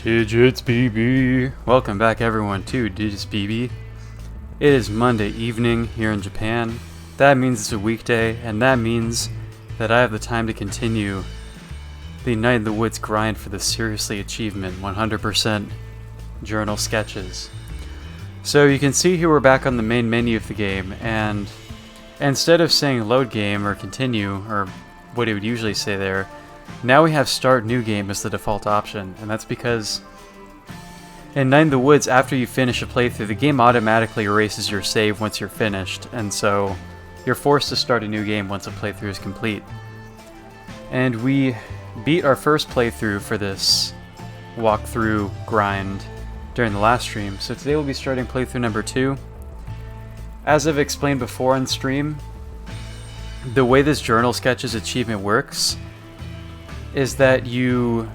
Digits BB. Welcome back everyone to Digits BB. It is Monday evening here in Japan. That means it's a weekday, and that means that I have the time to continue the Night in the Woods grind for the Seriously Achievement 100% journal sketches. So you can see here we're back on the main menu of the game, and instead of saying load game or continue, or what it would usually say there, now we have Start New Game as the default option, and that's because in Night in the Woods, after you finish a playthrough, the game automatically erases your save once you're finished, and so you're forced to start a new game once a playthrough is complete. And we beat our first playthrough for this walkthrough grind during the last stream, so today we'll be starting playthrough number 2. As I've explained before on stream, the way this journal sketches achievement works is that you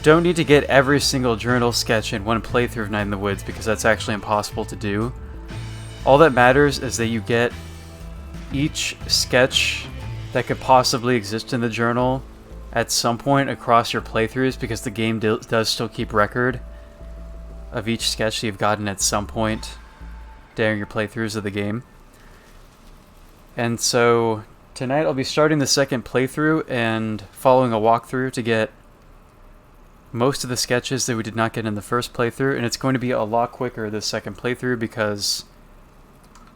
don't need to get every single journal sketch in one playthrough of Night in the Woods, because that's actually impossible to do. All that matters is that you get each sketch that could possibly exist in the journal at some point across your playthroughs, because the game does still keep record of each sketch that you've gotten at some point during your playthroughs of the game. And so tonight I'll be starting the second playthrough and following a walkthrough to get most of the sketches that we did not get in the first playthrough, and it's going to be a lot quicker this second playthrough because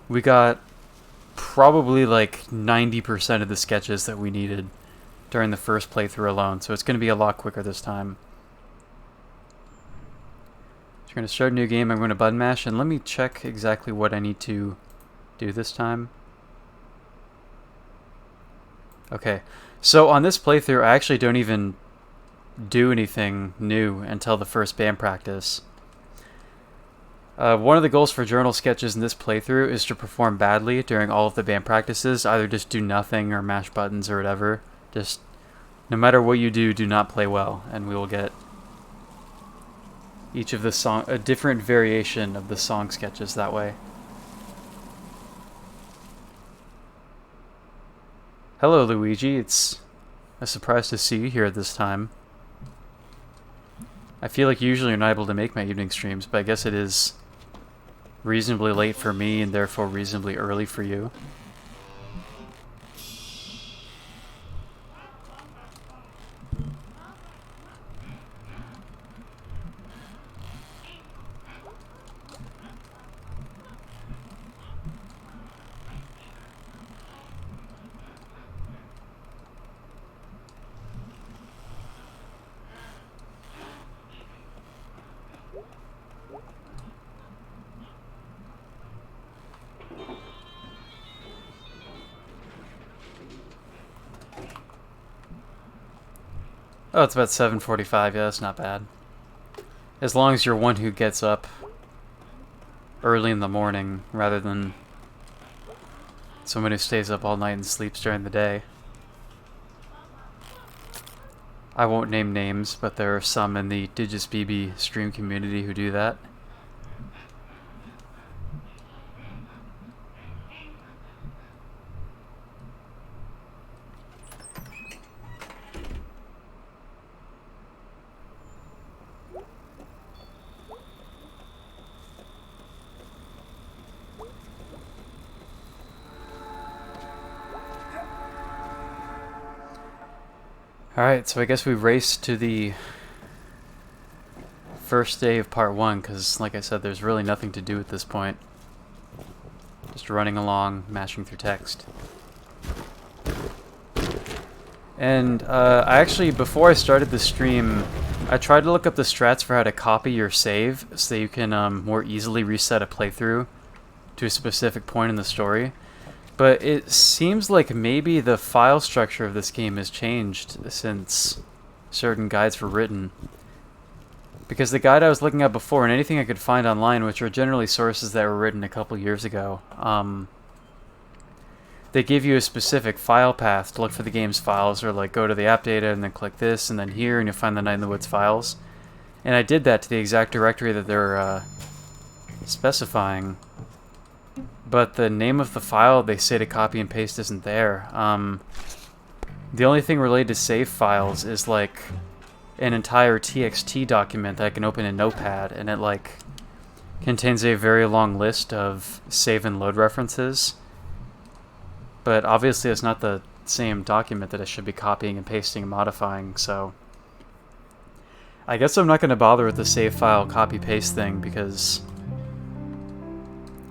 we got probably like 90% of the sketches that we needed during the first playthrough alone, so it's going to be a lot quicker this time. So we're going to start a new game. I'm going to button mash, and let me check exactly what I need to do this time. Okay, so on this playthrough, I actually don't even do anything new until the first band practice. One of the goals for journal sketches in this playthrough is to perform badly during all of the band practices. Either just do nothing or mash buttons or whatever. Just, no matter what you do, do not play well, and we will get each of the song, a different variation of the song sketches that way. Hello, Luigi. It's a surprise to see you here at this time. I feel like usually you're not able to make my evening streams, but I guess it is reasonably late for me and therefore reasonably early for you. Oh, it's about 7:45. Yeah, that's not bad. As long as you're one who gets up early in the morning rather than someone who stays up all night and sleeps during the day. I won't name names, but there are some in the Digits BB stream community who do that. Alright, so I guess we race to the first day of part 1, because like I said, there's really nothing to do at this point. Just running along, mashing through text. And I actually, before I started the stream, I tried to look up the strats for how to copy your save so that you can more easily reset a playthrough to a specific point in the story. But it seems like maybe the file structure of this game has changed since certain guides were written. Because the guide I was looking at before, and anything I could find online, which are generally sources that were written a couple years ago, they give you a specific file path to look for the game's files, or like go to the app data and then click this, and then here, and you'll find the Night in the Woods files. And I did that to the exact directory that they're specifying. But the name of the file they say to copy and paste isn't there. The only thing related to save files is like an entire TXT document that I can open in Notepad, and it like contains a very long list of save and load references. But obviously it's not the same document that I should be copying and pasting and modifying, so I guess I'm not going to bother with the save file copy paste thing, because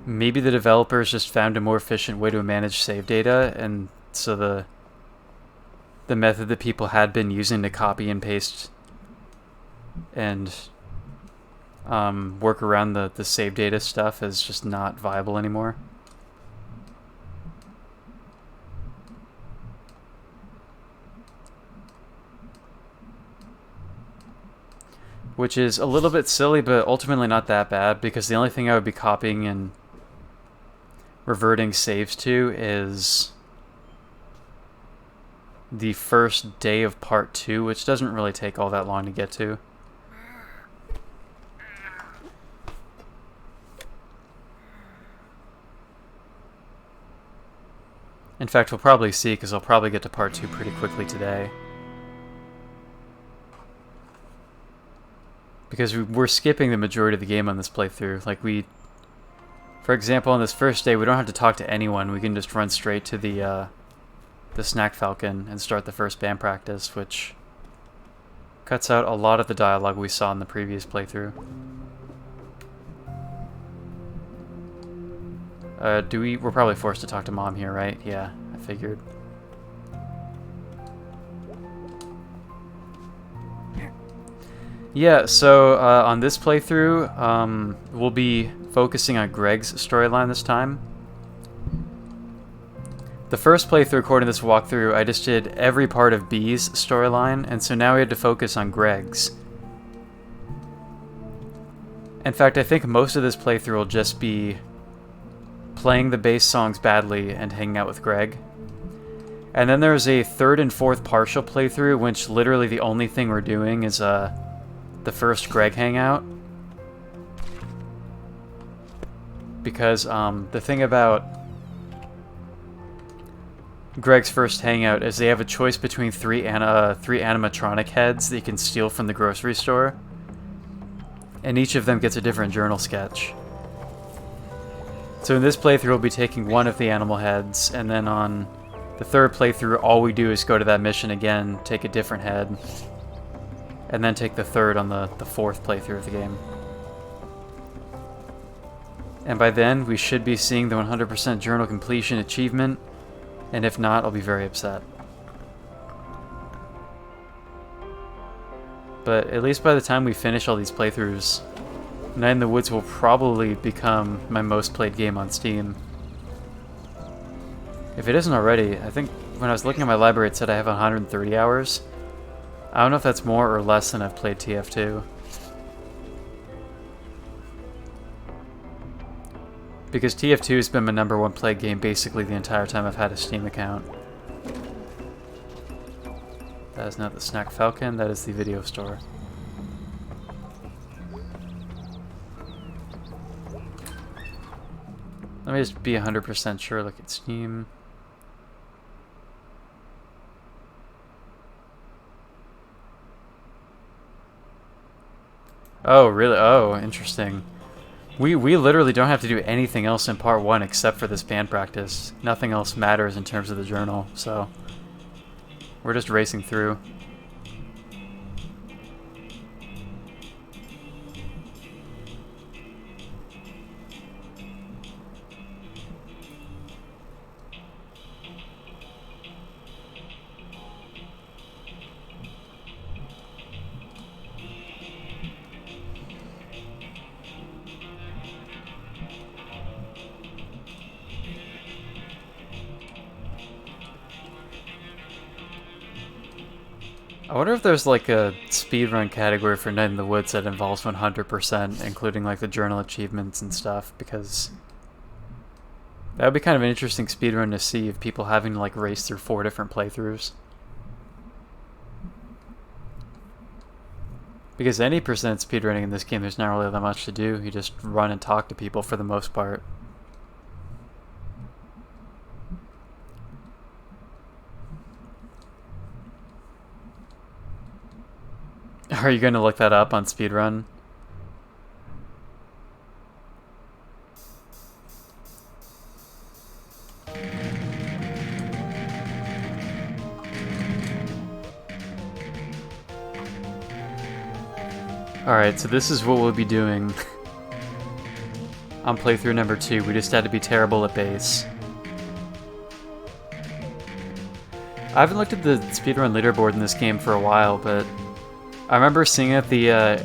maybe the developers just found a more efficient way to manage save data, and so the method that people had been using to copy and paste and work around the save data stuff is just not viable anymore. Which is a little bit silly, but ultimately not that bad, because the only thing I would be copying and reverting saves to is the first day of part 2, which doesn't really take all that long to get to. In fact, we'll probably see, because I'll probably get to part 2 pretty quickly today. Because we're skipping the majority of the game on this playthrough. Like, for example, on this first day, we don't have to talk to anyone. We can just run straight to the Snack Falcon and start the first band practice, which cuts out a lot of the dialogue we saw in the previous playthrough. We're probably forced to talk to Mom here, right? Yeah, I figured. Yeah, so on this playthrough, we'll be focusing on Gregg's storyline this time. The first playthrough, according to this walkthrough, I just did every part of B's storyline, and so now we had to focus on Gregg's. In fact, I think most of this playthrough will just be playing the bass songs badly and hanging out with Gregg. And then there's a third and fourth partial playthrough, which literally the only thing we're doing is the first Gregg hangout. Because the thing about Gregg's first hangout is they have a choice between three animatronic heads that you can steal from the grocery store, and each of them gets a different journal sketch. So in this playthrough, we'll be taking one of the animal heads, and then on the third playthrough, all we do is go to that mission again, take a different head, and then take the third on the fourth playthrough of the game. And by then, we should be seeing the 100% journal completion achievement, and if not, I'll be very upset. But at least by the time we finish all these playthroughs, Night in the Woods will probably become my most played game on Steam. If it isn't already, I think when I was looking at my library it said I have 130 hours. I don't know if that's more or less than I've played TF2. Because TF2 has been my #1 played game basically the entire time I've had a Steam account. That is not the Snack Falcon, that is the video store. Let me just be 100% sure, look at Steam. Oh, really? Oh, interesting. We literally don't have to do anything else in part 1 except for this band practice. Nothing else matters in terms of the journal, so we're just racing through. I wonder if there's like a speedrun category for Night in the Woods that involves 100%, including like the journal achievements and stuff, because that would be kind of an interesting speedrun to see, of people having to like race through 4 different playthroughs. Because any percent speedrunning in this game, there's not really that much to do. You just run and talk to people for the most part. Are you going to look that up on speedrun? Alright, so this is what we'll be doing on playthrough number 2. We just had to be terrible at base. I haven't looked at the speedrun leaderboard in this game for a while, but I remember seeing it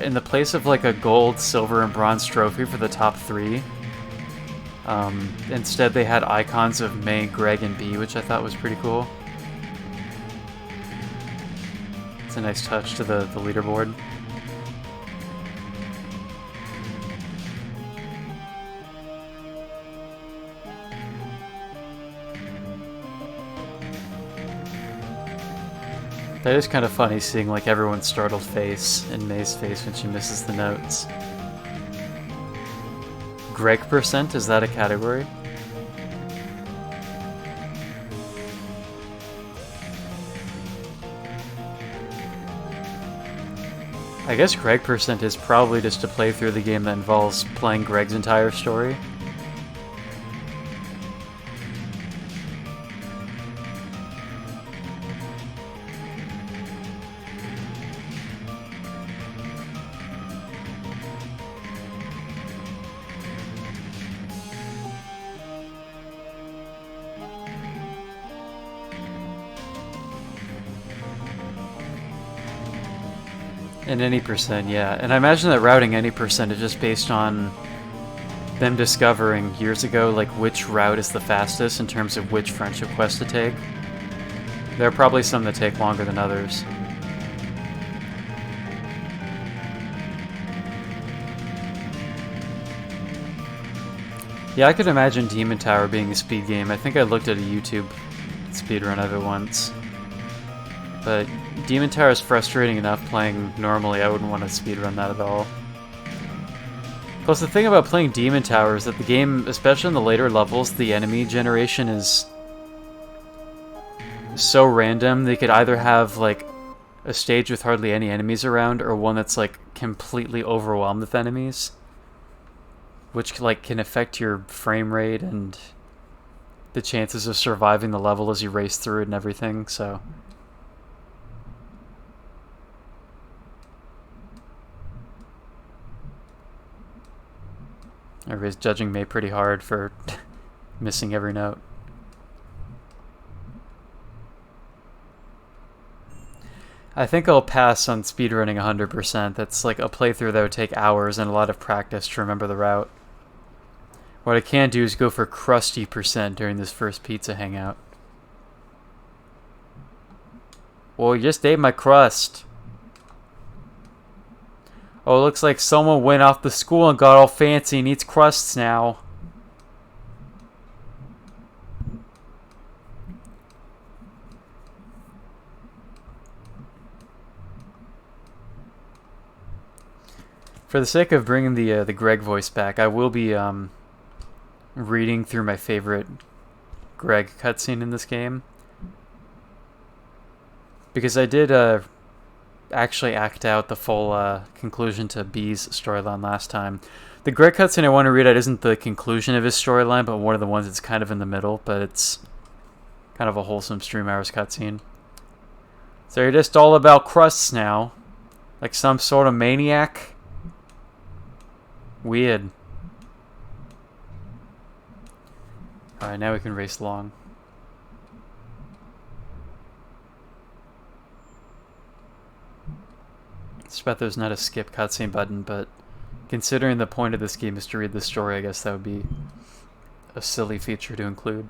in the place of like a gold, silver, and bronze trophy for the top 3. Instead they had icons of May, Gregg, and B, which I thought was pretty cool. It's a nice touch to the leaderboard. That is kind of funny seeing like everyone's startled face and May's face when she misses the notes. Gregg percent, is that a category? I guess Gregg percent is probably just a playthrough of the game that involves playing Gregg's entire story. And any percent, yeah. And I imagine that routing any percent is just based on them discovering years ago like which route is the fastest in terms of which friendship quest to take. There are probably some that take longer than others. Yeah, I could imagine Demon Tower being a speed game. I think I looked at a YouTube speedrun of it once. But Demon Tower is frustrating enough playing normally. I wouldn't want to speedrun that at all. Plus, the thing about playing Demon Tower is that the game, especially in the later levels, the enemy generation is so random. They could either have like a stage with hardly any enemies around, or one that's like completely overwhelmed with enemies, which like can affect your frame rate and the chances of surviving the level as you race through it and everything. So. Everybody's judging me pretty hard for missing every note. I think I'll pass on speedrunning 100%. That's like a playthrough that would take hours and a lot of practice to remember the route. What I can do is go for crusty percent during this first pizza hangout. Well, you just ate my crust. Oh, it looks like someone went off the school and got all fancy and eats crusts now. For the sake of bringing the Gregg voice back, I will be reading through my favorite Gregg cutscene in this game. Because I did actually act out the full conclusion to B's storyline last time. The Gregg cutscene I want to read out isn't the conclusion of his storyline, but one of the ones that's kind of in the middle, but it's kind of a wholesome Stream Hours cutscene. So you're just all about crusts now? Like some sort of maniac? Weird. Alright, now we can race along. It's about there's not a skip cutscene button, but considering the point of this game is to read the story, I guess that would be a silly feature to include.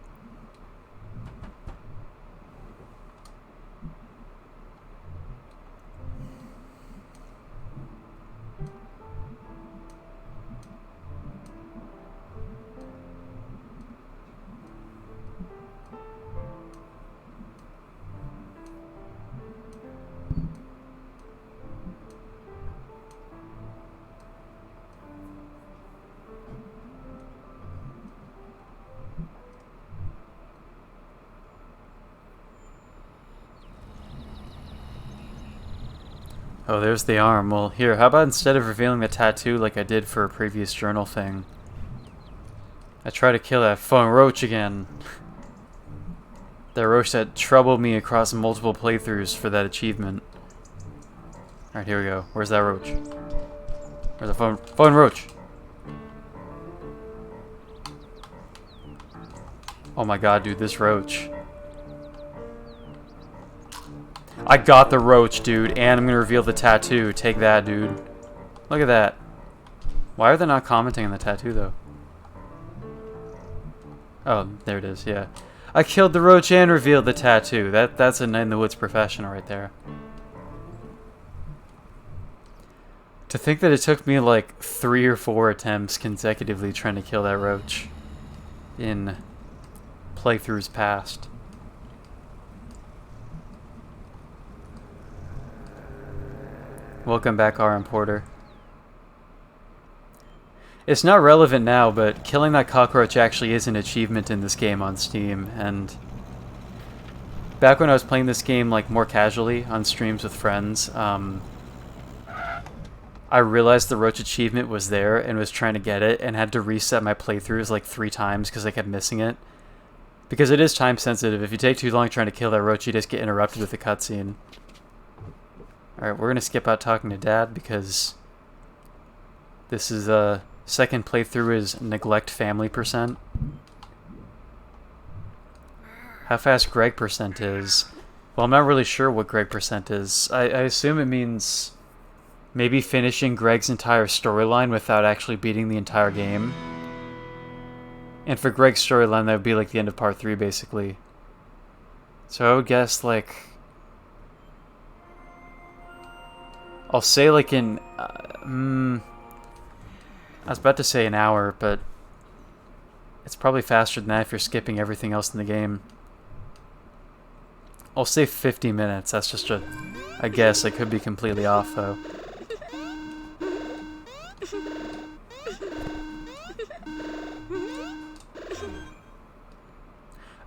Oh, there's the arm. Well, here, how about instead of revealing the tattoo like I did for a previous journal thing, I try to kill that phone roach again. That roach that troubled me across multiple playthroughs for that achievement. Alright, here we go. Where's that roach? Where's the phone roach? Oh my god, dude, this roach. I got the roach, dude, and I'm gonna reveal the tattoo. Take that, dude. Look at that. Why are they not commenting on the tattoo, though? Oh, there it is, yeah. I killed the roach and revealed the tattoo. That's a Night in the Woods professional right there. To think that it took me like 3 or 4 attempts consecutively trying to kill that roach in playthroughs past. Welcome back, RM Porter. It's not relevant now, but killing that cockroach actually is an achievement in this game on Steam, and back when I was playing this game like more casually on streams with friends, I realized the roach achievement was there and was trying to get it and had to reset my playthroughs like 3 times because I kept missing it. Because it is time sensitive. If you take too long trying to kill that roach, you just get interrupted with a cutscene. Alright, we're going to skip out talking to Dad because this is second playthrough is neglect family %. How fast Gregg % is? Well, I'm not really sure what Gregg % is. I assume it means maybe finishing Gregg's entire storyline without actually beating the entire game. And for Gregg's storyline, that would be like the end of part 3, basically. So I would guess, like, I'll say like in I was about to say an hour, but it's probably faster than that if you're skipping everything else in the game. I'll say 50 minutes. That's just a guess. I could be completely off, though.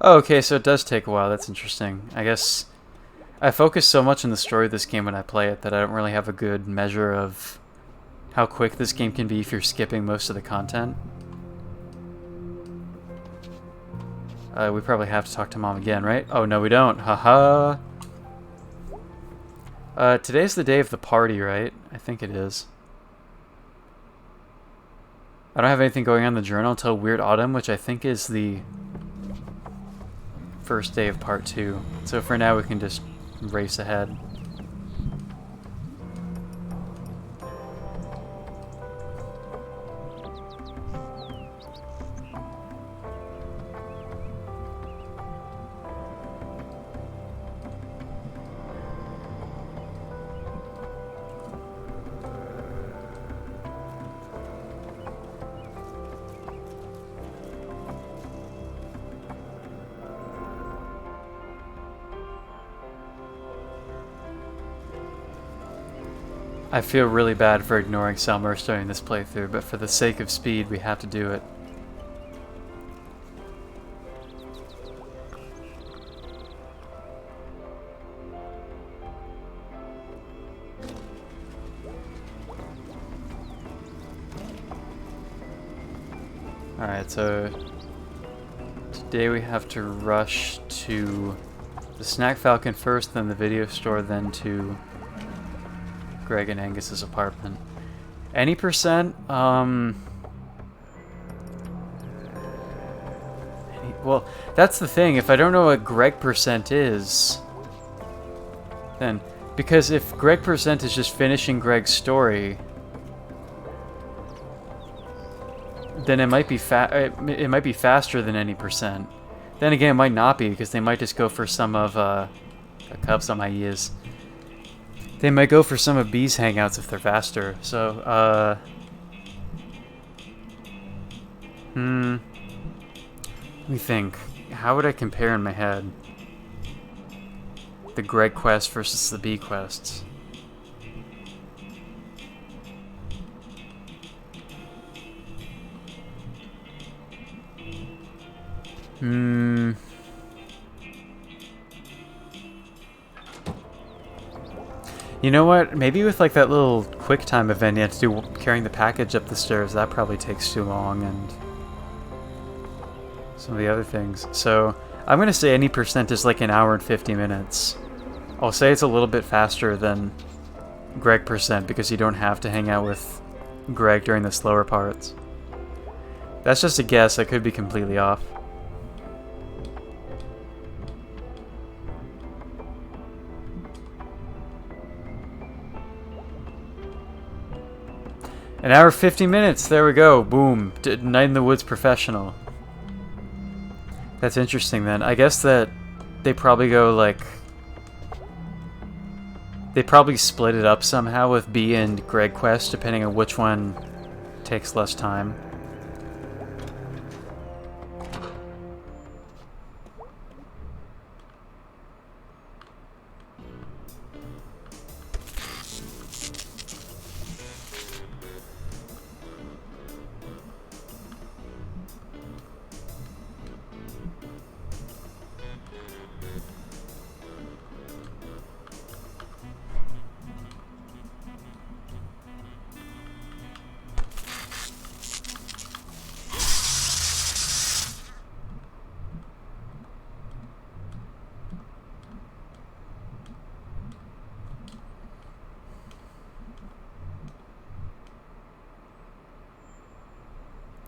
Oh, okay, so it does take a while. That's interesting. I guess I focus so much on the story of this game when I play it that I don't really have a good measure of how quick this game can be if you're skipping most of the content. We probably have to talk to Mom again, right? Oh, no, we don't. Haha. Today's the day of the party, right? I think it is. I don't have anything going on in the journal until Weird Autumn, which I think is the first day of part 2. So for now, we can just race ahead. I feel really bad for ignoring Selmer during this playthrough, but for the sake of speed, we have to do it. Alright, so today we have to rush to the Snack Falcon first, then the video store, then to Gregg and Angus's apartment. Any %? Well, that's the thing. If I don't know what Gregg % is, then because if Gregg % is just finishing Gregg's story, then it might be it might be faster than any %. Then again, it might not be because they might just go for some of the Cubs on my ears. They might go for some of B's hangouts if they're faster. So, let me think. How would I compare in my head the Gregg quest versus the B quests? You know what? Maybe with like that little quick time event you have to do carrying the package up the stairs, that probably takes too long, and some of the other things. So I'm gonna say any percent is like an hour and 50 minutes. I'll say it's a little bit faster than Gregg percent because you don't have to hang out with Gregg during the slower parts. That's just a guess, I could be completely off. An hour 50 minutes, there we go, boom. Night in the Woods Professional. That's interesting then. I guess that they probably go like... They probably split it up somehow with B and Gregg Quest, depending on which one takes less time.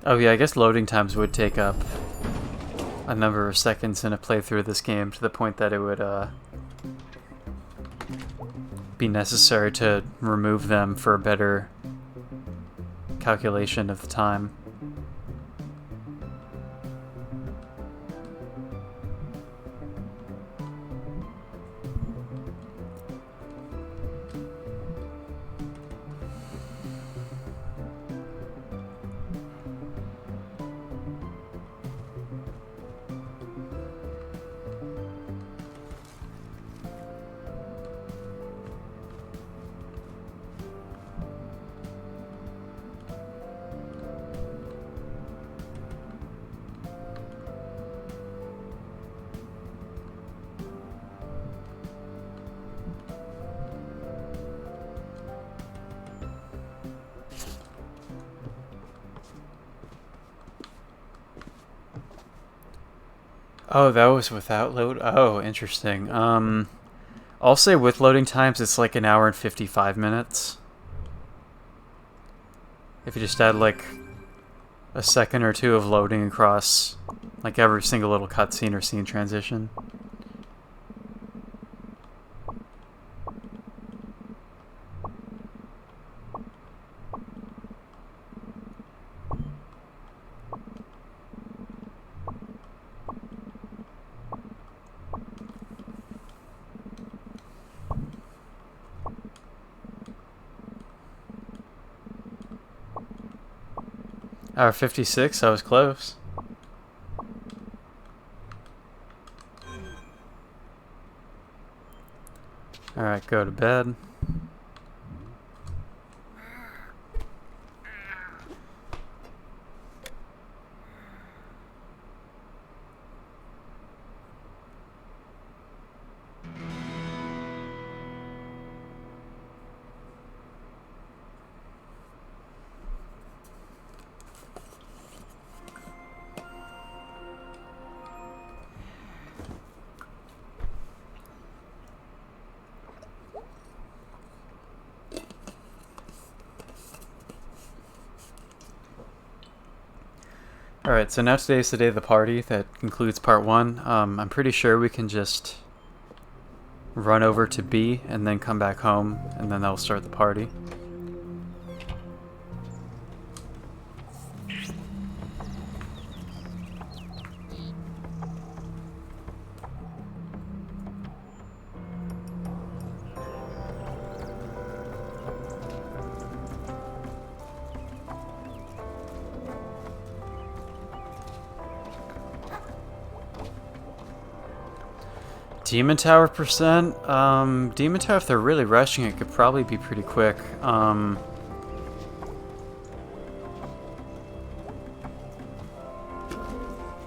Oh yeah, I guess loading times would take up a number of seconds in a playthrough of this game to the point that it would be necessary to remove them for a better calculation of the time. Oh, that was without load? Oh, interesting. I'll say with loading times, it's like an hour and 55 minutes. If you just add like a second or two of loading across like every single little cutscene or scene transition. Hour 56, I was close. Alright, go to bed. Alright, so now today's the day of the party. That concludes part 1. I'm pretty sure we can just run over to B and then come back home, and then that'll start the party. Demon Tower percent? Demon Tower, if they're really rushing it, could probably be pretty quick. Let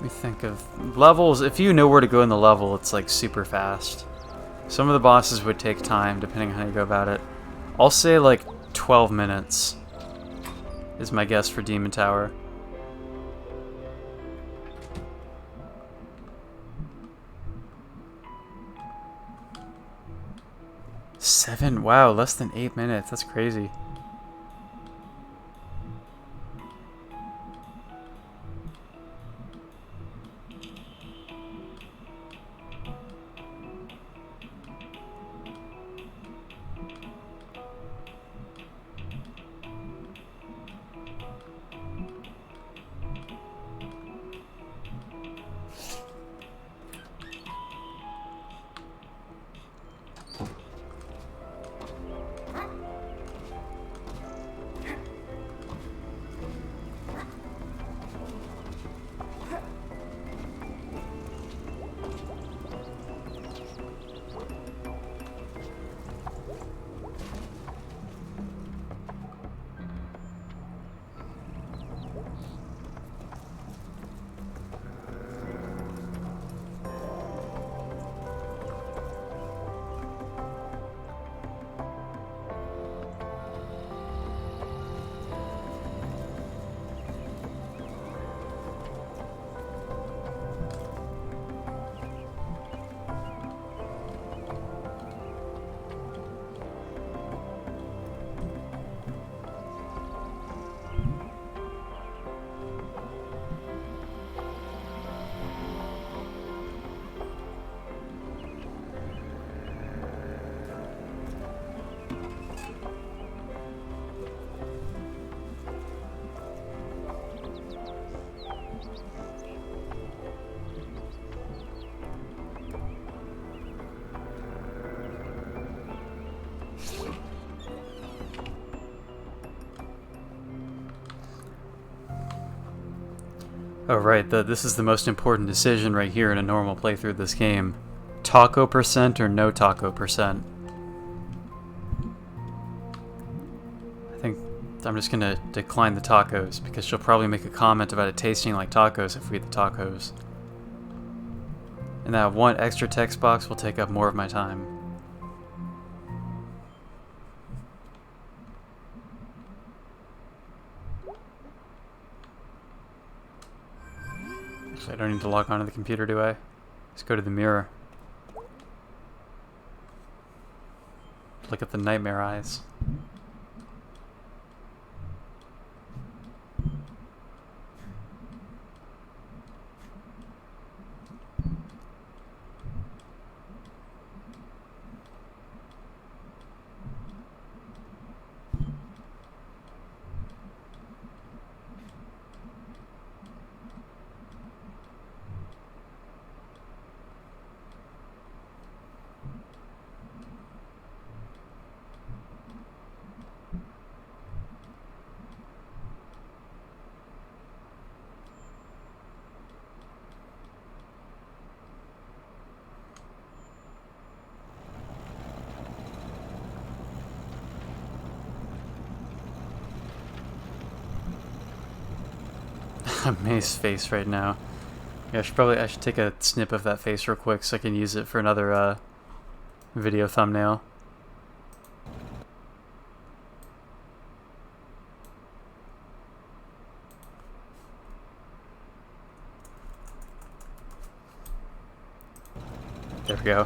me think of levels. If you know where to go in the level, it's like super fast. Some of the bosses would take time, depending on how you go about it. I'll say like 12 minutes is my guess for Demon Tower. Wow, less than 8 minutes. That's crazy. Oh right, this is the most important decision right here in a normal playthrough of this game. Taco percent or no taco percent? I think I'm just gonna decline the tacos because she'll probably make a comment about it tasting like tacos if we eat the tacos. And that one extra text box will take up more of my time. I don't need to log onto the computer, do I? Let's go to the mirror. Look at the nightmare eyes. May's face right now. Yeah, I should take a snip of that face real quick so I can use it for another video thumbnail. There we go.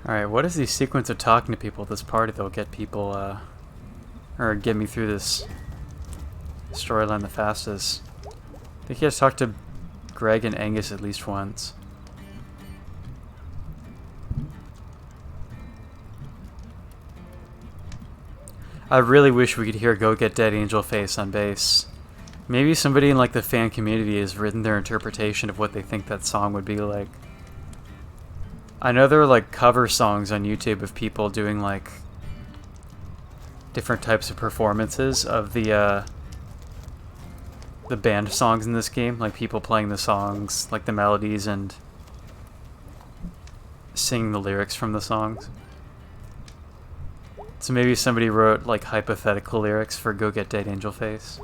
Alright, what is the sequence of talking to people at this party that'll get people, or get me through this storyline the fastest? I think he has talked to Gregg and Angus at least once. I really wish we could hear Go Get Dead Angel Face on bass. Maybe somebody in like the fan community has written their interpretation of what they think that song would be like. I know there are like cover songs on YouTube of people doing like different types of performances of the band songs in this game, like people playing the songs, like the melodies, and singing the lyrics from the songs. So maybe somebody wrote like hypothetical lyrics for Go Get Dead Angel Face.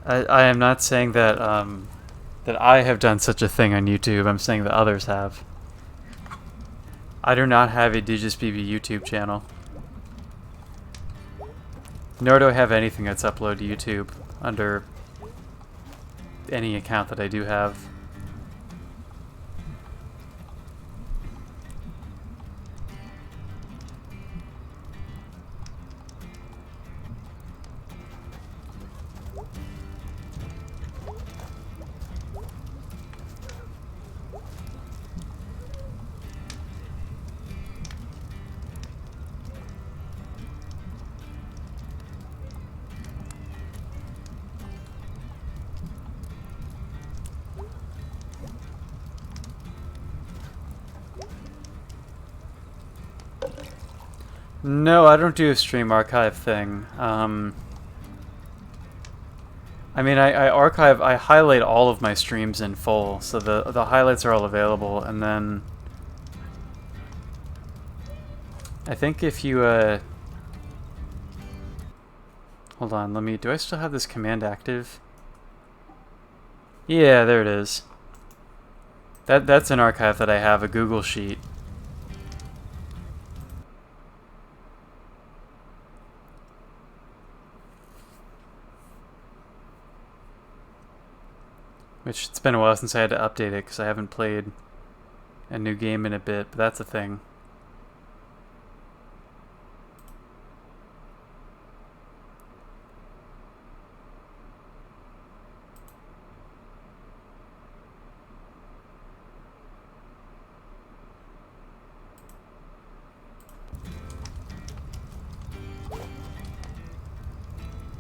I am not saying that that I have done such a thing on YouTube. I'm saying that others have. I do not have a DigisBB YouTube channel. Nor do I have anything that's uploaded to YouTube under any account that I do have. No, I don't do a stream archive thing. I mean, I highlight all of my streams in full, so the highlights are all available, and then I think if you hold on, do I still have this command active? Yeah, there it is. That's an archive that I have, a Google Sheet. Which, it's been a while since I had to update it because I haven't played a new game in a bit, but that's a thing.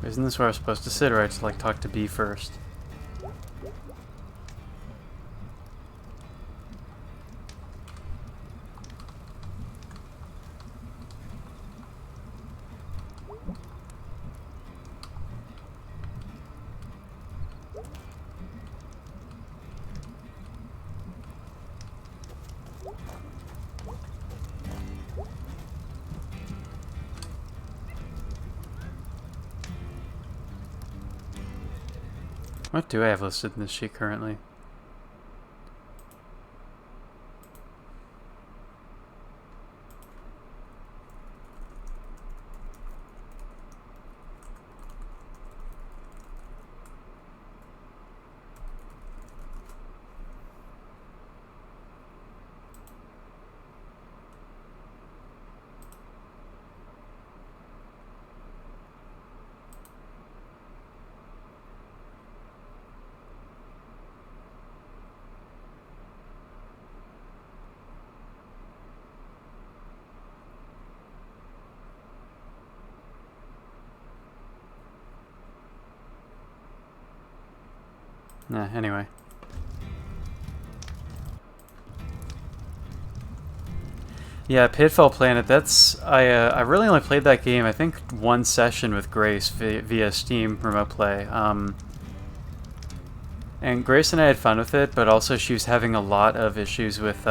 Isn't this where I was supposed to sit, or I just like talk to B first? What do I have listed in this sheet currently? Nah, anyway. Yeah, Pitfall Planet, that's... I really only played that game, I think, one session with Grace via Steam Remote Play. And Grace and I had fun with it, but also she was having a lot of issues with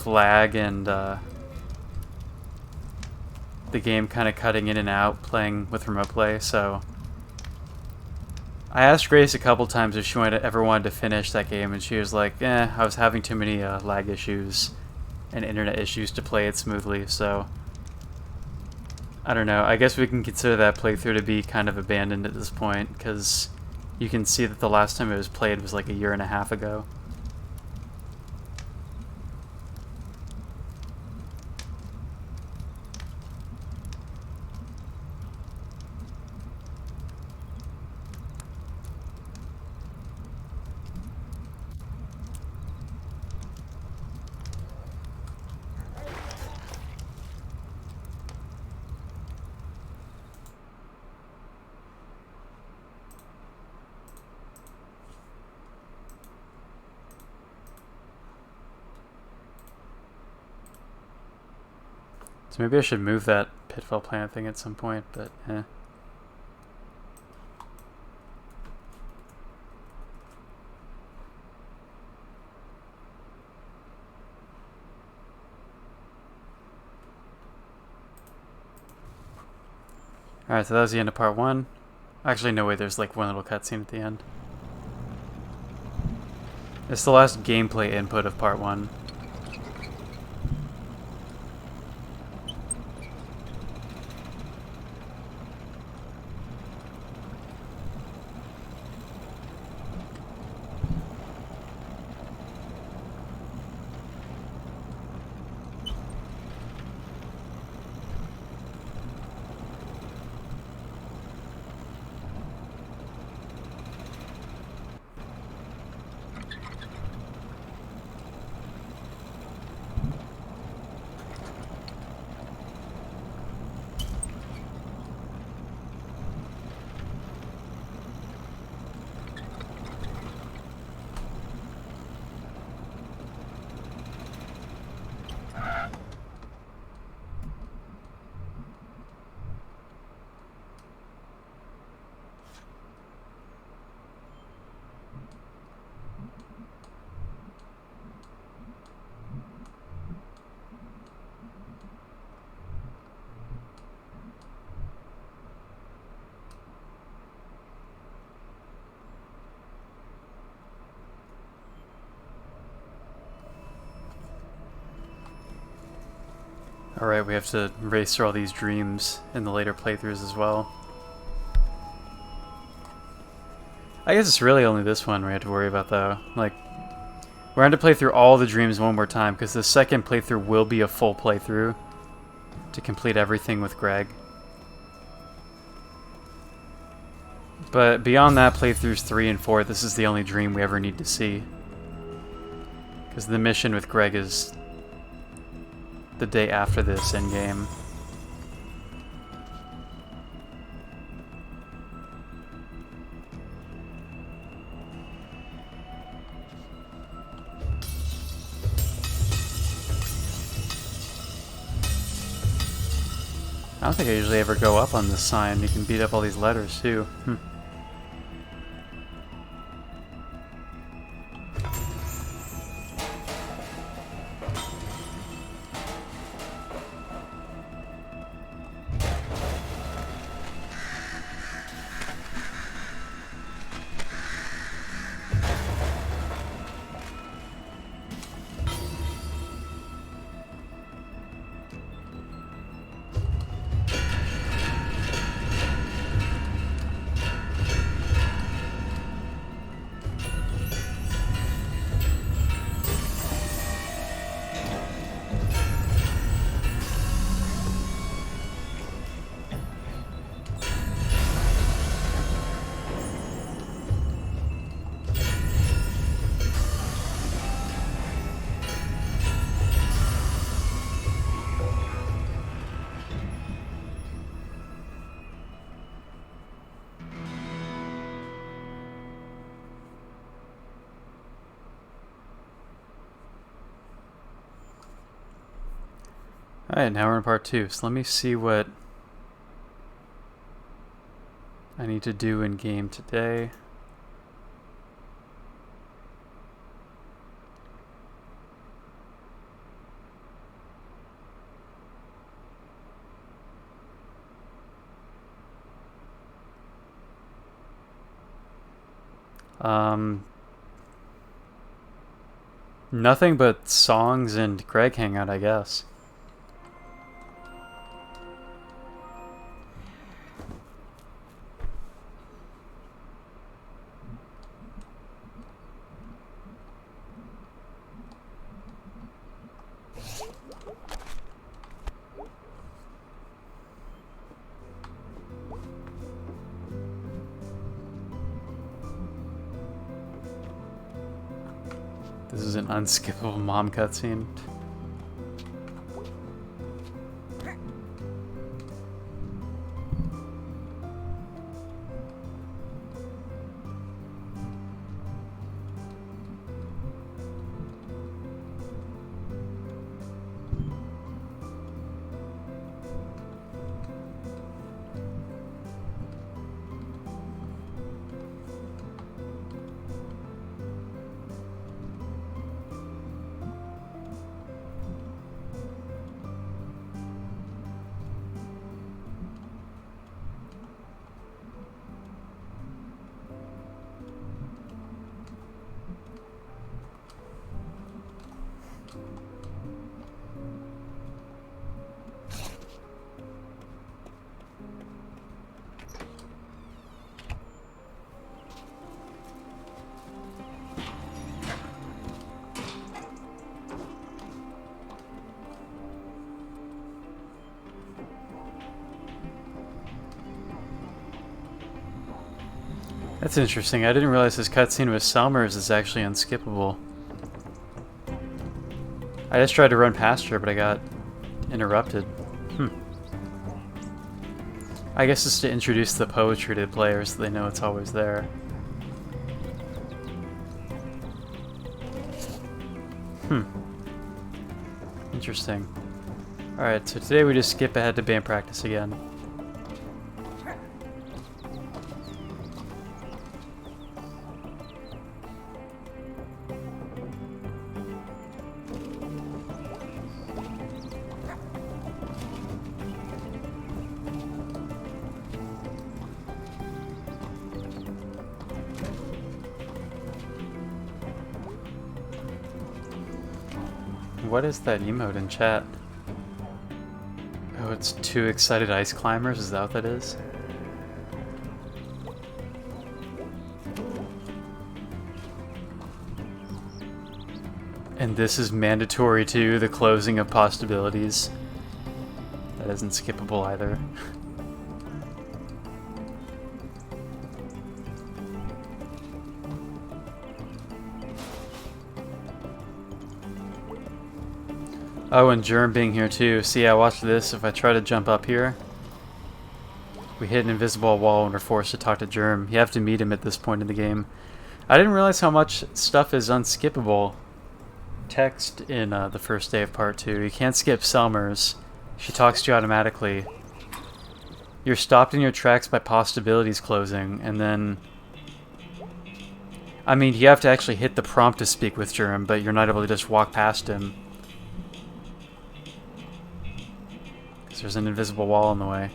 lag and the game kind of cutting in and out playing with Remote Play, so... I asked Grace a couple times if she ever wanted to finish that game, and she was like, I was having too many lag issues and internet issues to play it smoothly, so... I don't know, I guess we can consider that playthrough to be kind of abandoned at this point, because you can see that the last time it was played was like 1.5 years ago. So maybe I should move that Pitfall Planet thing at some point, but eh. Alright, so that was the end of part 1. Actually, no way, there's like one little cutscene at the end. It's the last gameplay input of part 1. Alright, we have to race through all these dreams in the later playthroughs as well. I guess it's really only this one we have to worry about though. Like, we're going to play through all the dreams one more time because the second playthrough will be a full playthrough to complete everything with Gregg. But beyond that, playthroughs 3 and 4, this is the only dream we ever need to see. Because the mission with Gregg is the day after this in-game. I don't think I usually ever go up on this sign. You can beat up all these letters too. Alright, now we're in part 2, so let me see what I need to do in game today. Nothing but songs and Gregg hangout, I guess. This is an unskippable mom cutscene. That's interesting. I didn't realize this cutscene with Selmers is actually unskippable. I just tried to run past her, but I got interrupted. I guess it's to introduce the poetry to the players so they know it's always there. Interesting. Alright, so today we just skip ahead to band practice again. What is that emote in chat? Oh, it's 2 excited ice climbers? Is that what that is? And this is mandatory too, the closing of possibilities. That isn't skippable either. Oh, and Germ being here too. See, I watched this. If I try to jump up here, we hit an invisible wall and we're forced to talk to Germ. You have to meet him at this point in the game. I didn't realize how much stuff is unskippable text in the first day of part 2. You can't skip Selmers. She talks to you automatically. You're stopped in your tracks by possibilities closing, and then... I mean, you have to actually hit the prompt to speak with Germ, but you're not able to just walk past him. There's an invisible wall in the way.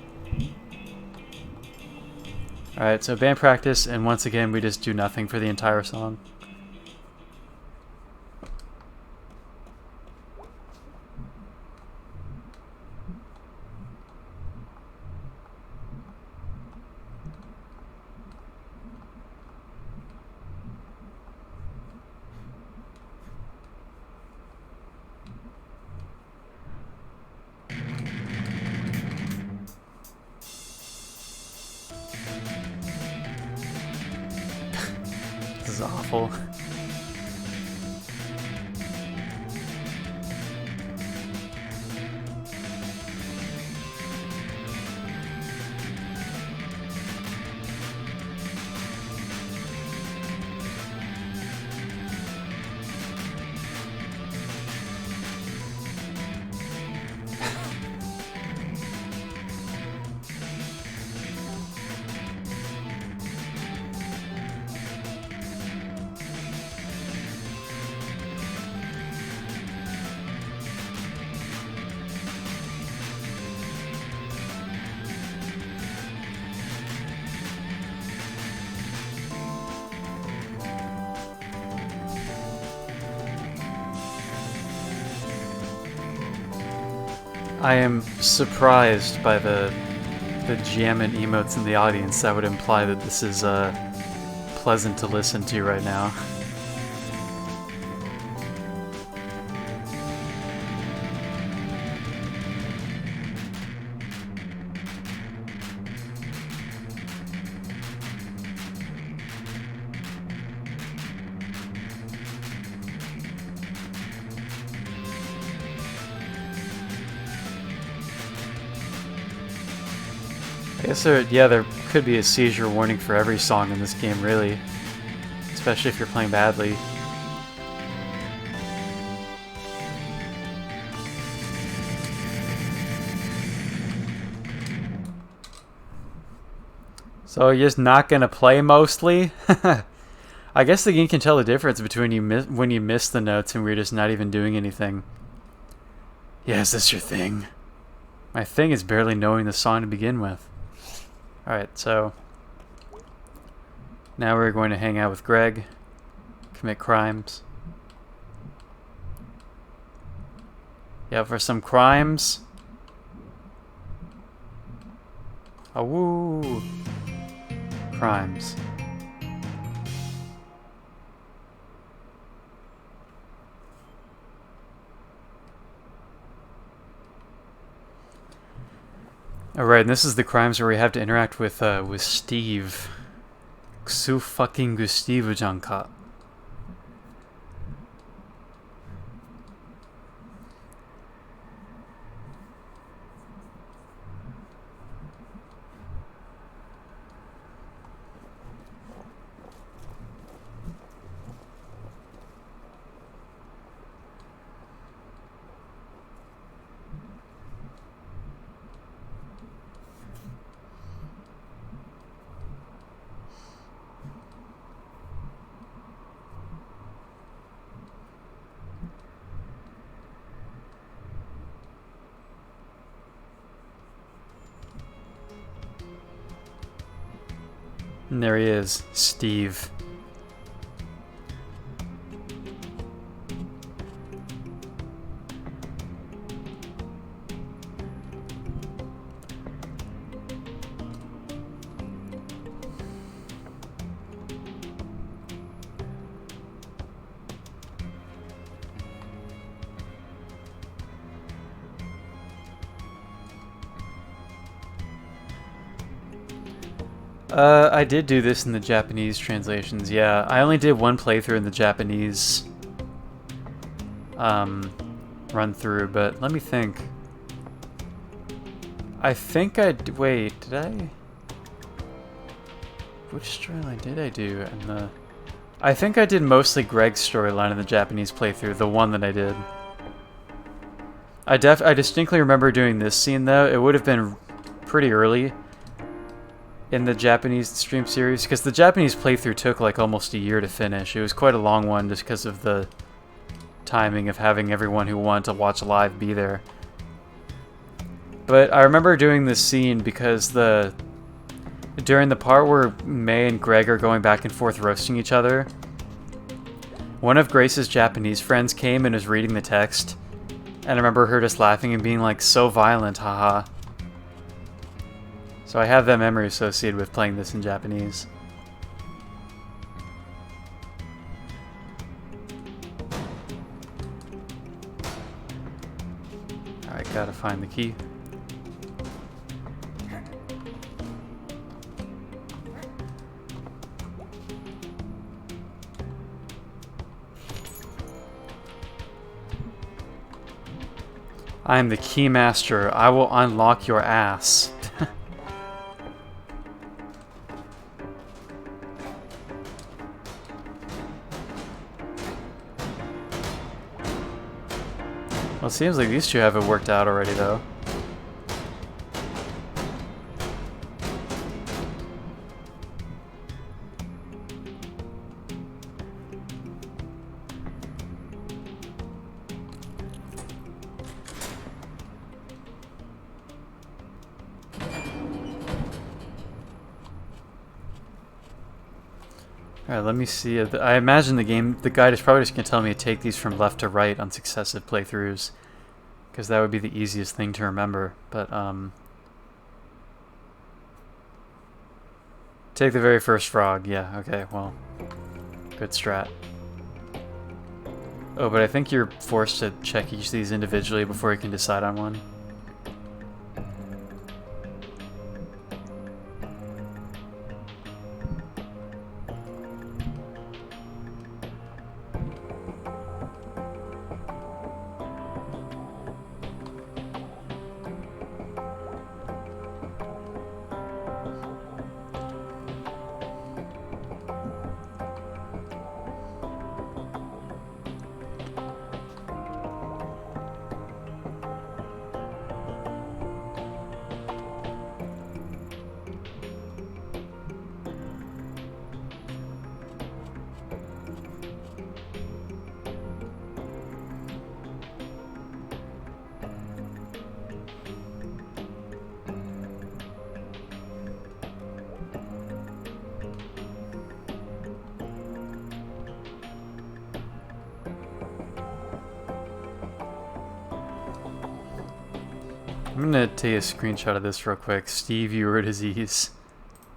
Alright, so band practice, and once again we just do nothing for the entire song. This is awful. I am surprised by the jammin' emotes in the audience. That would imply that this is pleasant to listen to right now. I guess there could be a seizure warning for every song in this game, really. Especially if you're playing badly. So you're just not gonna play mostly? I guess the game can tell the difference between when you miss the notes and we're just not even doing anything. Yeah, is this your thing? My thing is barely knowing the song to begin with. Alright, so now we're going to hang out with Gregg, commit crimes. Yeah, for some crimes. Oh, woo! Crimes. Alright, and this is the crimes where we have to interact with Steve. Ksu fucking Gustivu Janka. And there he is, Steve. I did do this in the Japanese translations, yeah. I only did one playthrough in the Japanese run through, but let me think. I think wait, did I? Which storyline did I do in the... I think I did mostly Gregg's storyline in the Japanese playthrough, the one that I did. I distinctly remember doing this scene though. It would have been pretty early in the Japanese stream series, because the Japanese playthrough took like almost a year to finish. It was quite a long one just because of the timing of having everyone who wanted to watch live be there. But I remember doing this scene because during the part where May and Gregg are going back and forth roasting each other, one of Grace's Japanese friends came and was reading the text, and I remember her just laughing and being like, "So violent, haha." So I have that memory associated with playing this in Japanese. Alright, gotta find the key. I am the key master. I will unlock your ass. Well, it seems like these two have it worked out already, though. Alright, let me see. I imagine the guide is probably just going to tell me to take these from left to right on successive playthroughs, because that would be the easiest thing to remember. But, take the very first frog. Yeah, okay, well, good strat. Oh, but I think you're forced to check each of these individually before you can decide on one. I'm gonna take a screenshot of this real quick. Steve, you were disease.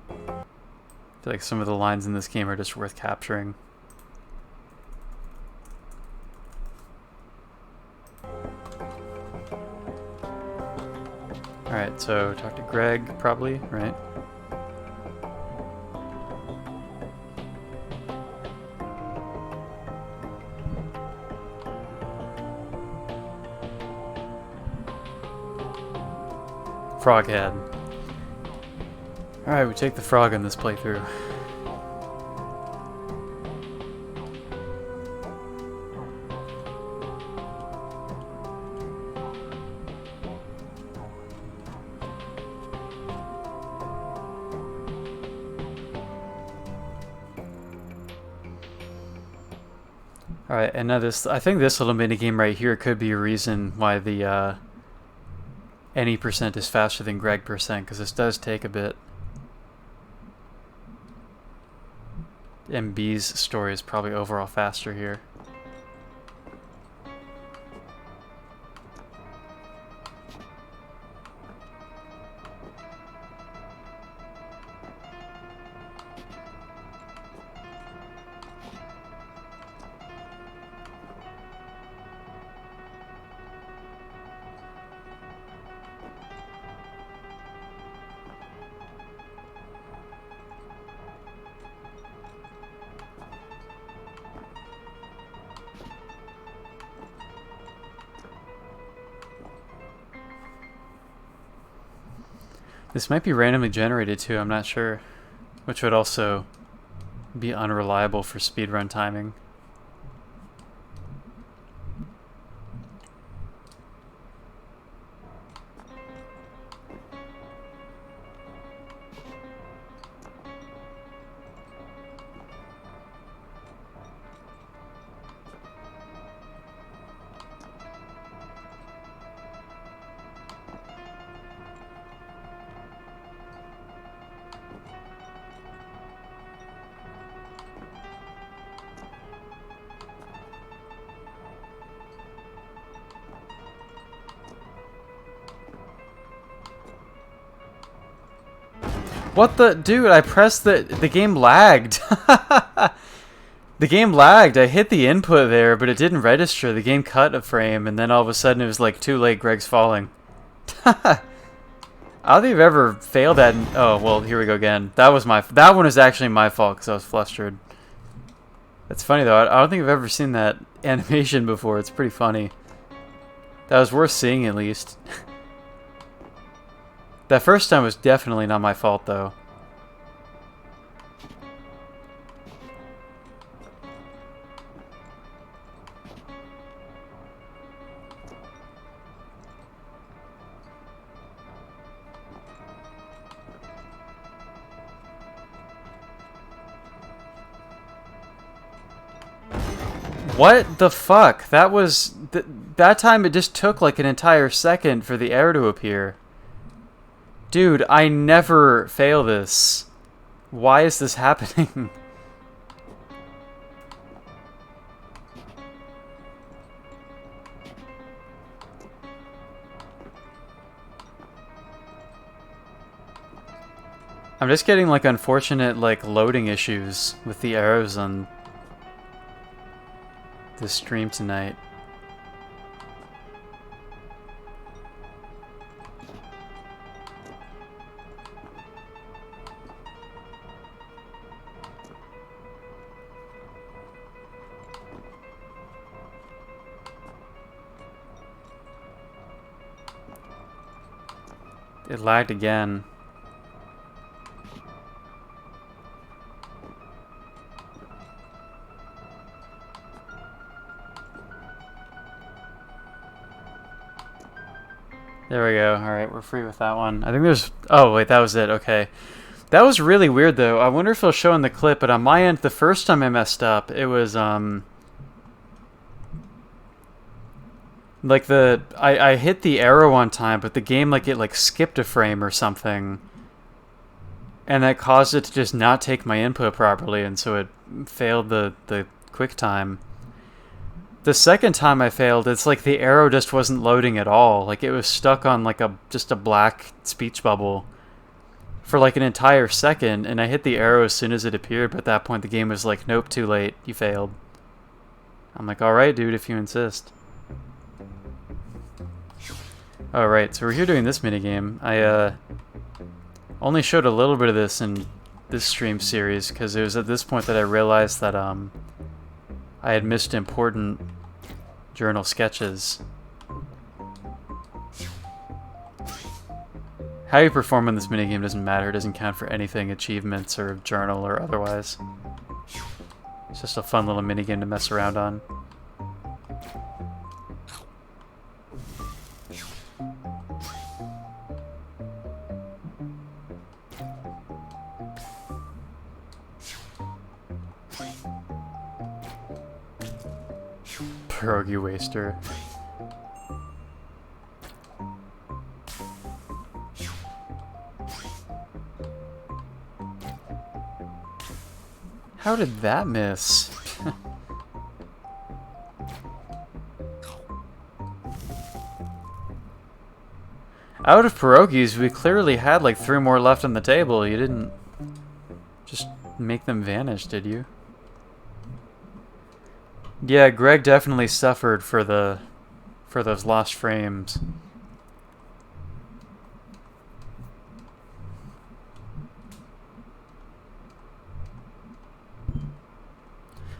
I feel like some of the lines in this game are just worth capturing. Alright, so talk to Gregg, probably, right? Froghead. Alright, we take the frog in this playthrough. Alright, and now this, I think this little minigame right here could be a reason why the any percent is faster than Gregg percent, because this does take a bit. MB's story is probably overall faster here. This might be randomly generated too, I'm not sure. Which would also be unreliable for speedrun timing. What the dude, I pressed the game lagged. The game lagged. I hit the input there, but it didn't register. The game cut a frame and then all of a sudden it was like too late, Gregg's falling. I don't think I've ever failed that. Oh, well, here we go again. That one was actually my fault cuz I was flustered. That's funny though. I don't think I've ever seen that animation before. It's pretty funny. That was worth seeing at least. That first time was definitely not my fault, though. What the fuck? That was... that time it just took like an entire second for the arrow to appear. Dude, I never fail this. Why is this happening? I'm just getting like unfortunate like loading issues with the arrows on this stream tonight. It lagged again. There we go. Alright, we're free with that one. I think there's... oh, wait, that was it. Okay. That was really weird, though. I wonder if it'll show in the clip, but on my end, the first time I messed up, it was, like I hit the arrow on time, but the game like it like skipped a frame or something, and that caused it to just not take my input properly, and so it failed the quick time. The second time I failed, it's like the arrow just wasn't loading at all. Like it was stuck on like just a black speech bubble for like an entire second, and I hit the arrow as soon as it appeared, but at that point the game was like, nope, too late, you failed. I'm like, alright dude, if you insist. Alright, so we're here doing this minigame. I only showed a little bit of this in this stream series, because it was at this point that I realized that I had missed important journal sketches. How you perform in this minigame doesn't matter. It doesn't count for anything, achievements or journal or otherwise. It's just a fun little minigame to mess around on. Pierogi waster. How did that miss? Out of pierogies, we clearly had like 3 more left on the table. You didn't just make them vanish, did you? Yeah, Gregg definitely suffered for those lost frames.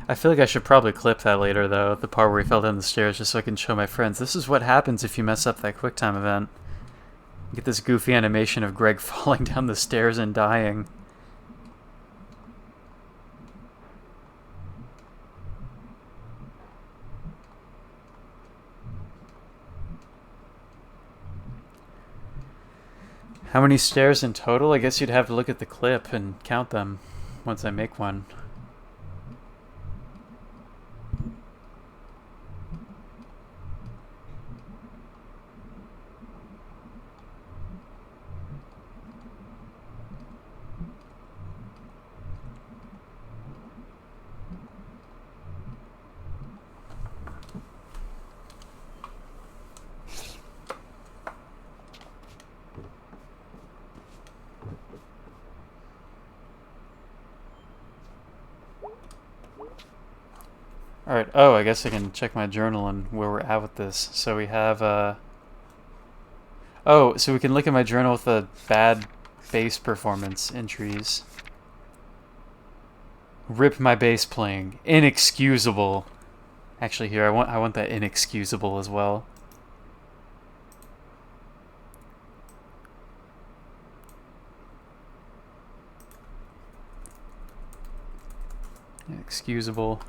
I feel like I should probably clip that later, though, the part where he fell down the stairs, just so I can show my friends. This is what happens if you mess up that QuickTime event. You get this goofy animation of Gregg falling down the stairs and dying. How many stairs in total? I guess you'd have to look at the clip and count them once I make one. Alright, oh, I guess I can check my journal and where we're at with this. So we have, oh, so we can look at my journal with the bad bass performance entries. Rip my bass playing. Inexcusable. Actually, here, I want that inexcusable as well. Inexcusable.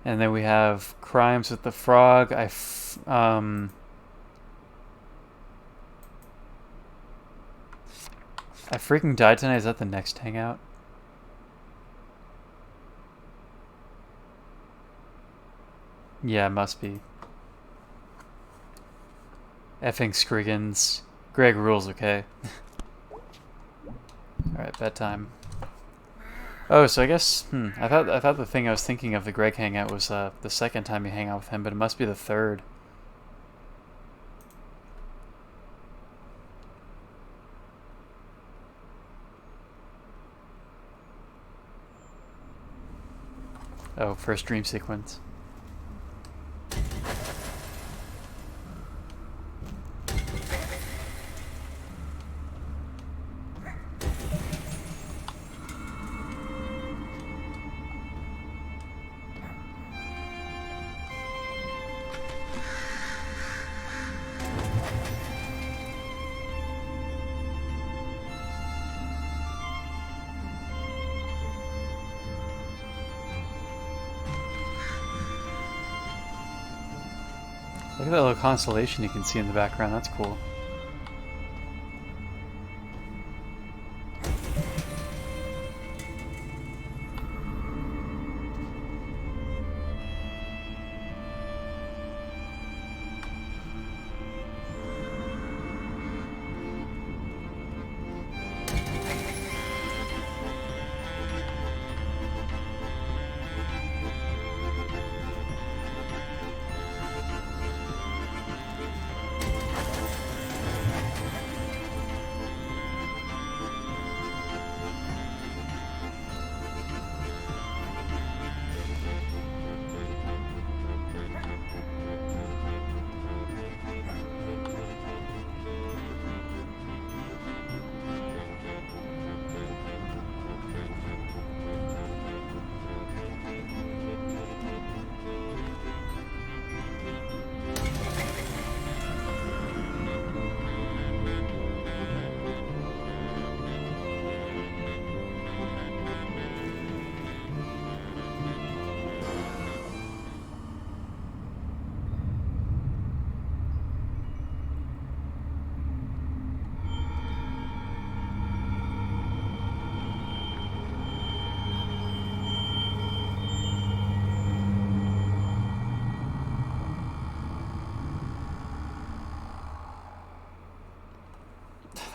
And then we have Crimes with the Frog. I freaking died tonight. Is that the next hangout? Yeah, it must be. Effing Scriggins. Gregg rules, okay? Alright, bedtime. Oh, so I guess, I thought the thing I was thinking of the Gregg hangout was the second time you hang out with him, but it must be the third. Oh, first dream sequence. Look at that little constellation you can see in the background, that's cool.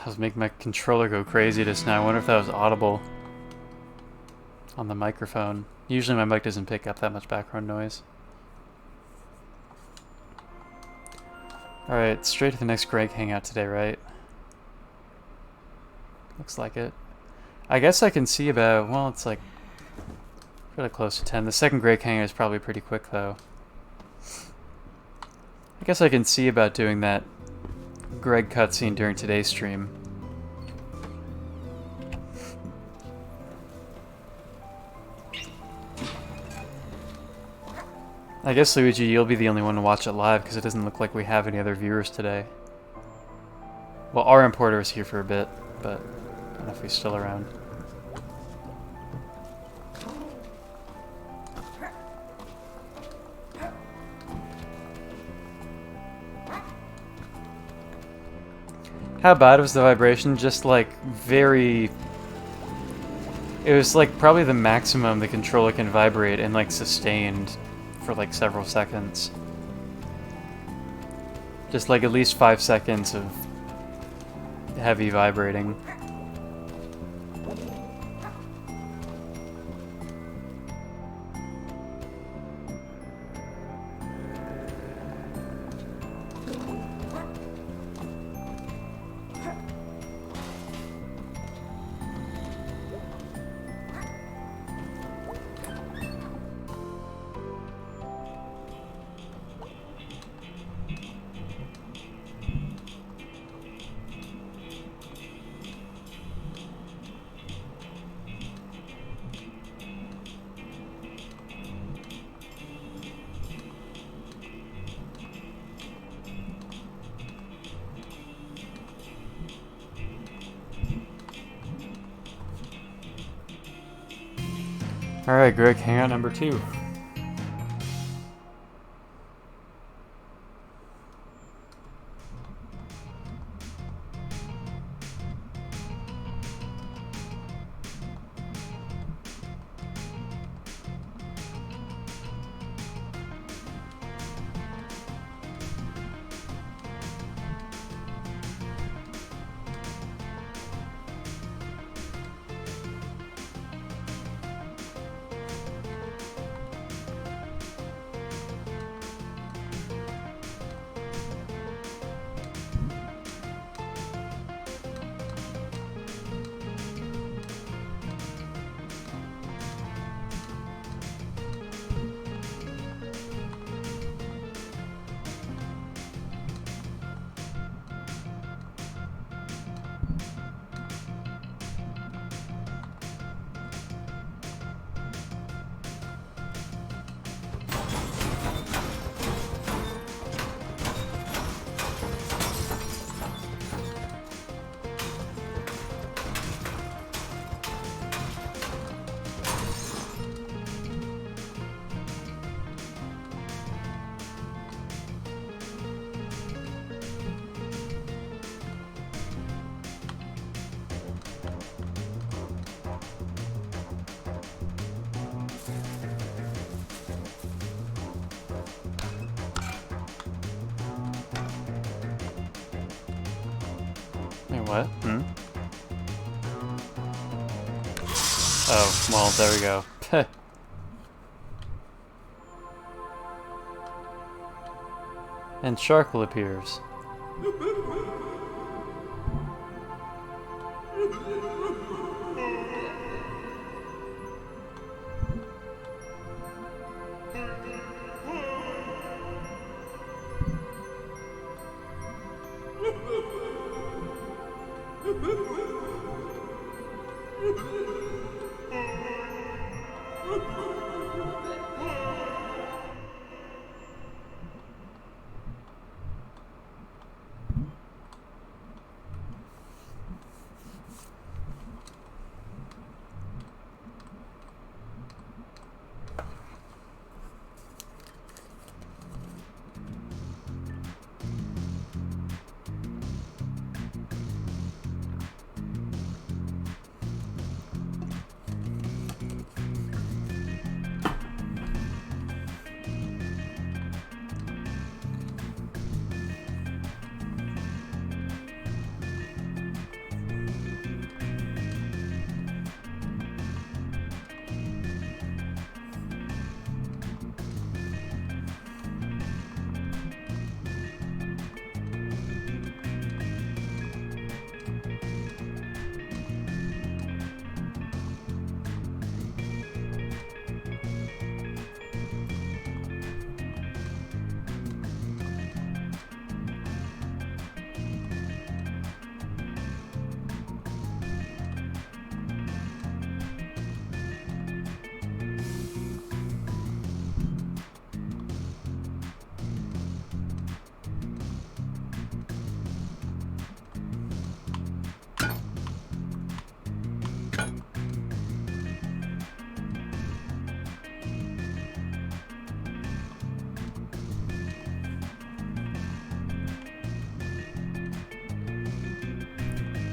I was making my controller go crazy just now. I wonder if that was audible on the microphone. Usually my mic doesn't pick up that much background noise. Alright, straight to the next Gregg hangout today, right? Looks like it. I guess I can see about, well, it's like really close to 10. The second Gregg hangout is probably pretty quick, though. I guess I can see about doing that Gregg cutscene during today's stream. I guess, Luigi, you'll be the only one to watch it live because it doesn't look like we have any other viewers today. Well, our importer is here for a bit, but I don't know if he's still around. How bad was the vibration? Just like very... It was like probably the maximum the controller can vibrate and like sustained for like several seconds. Just like at least 5 seconds of heavy vibrating. Alright, Gregg, hangout number 2. Wait, what? Oh, well, there we go. And Sharkle appears.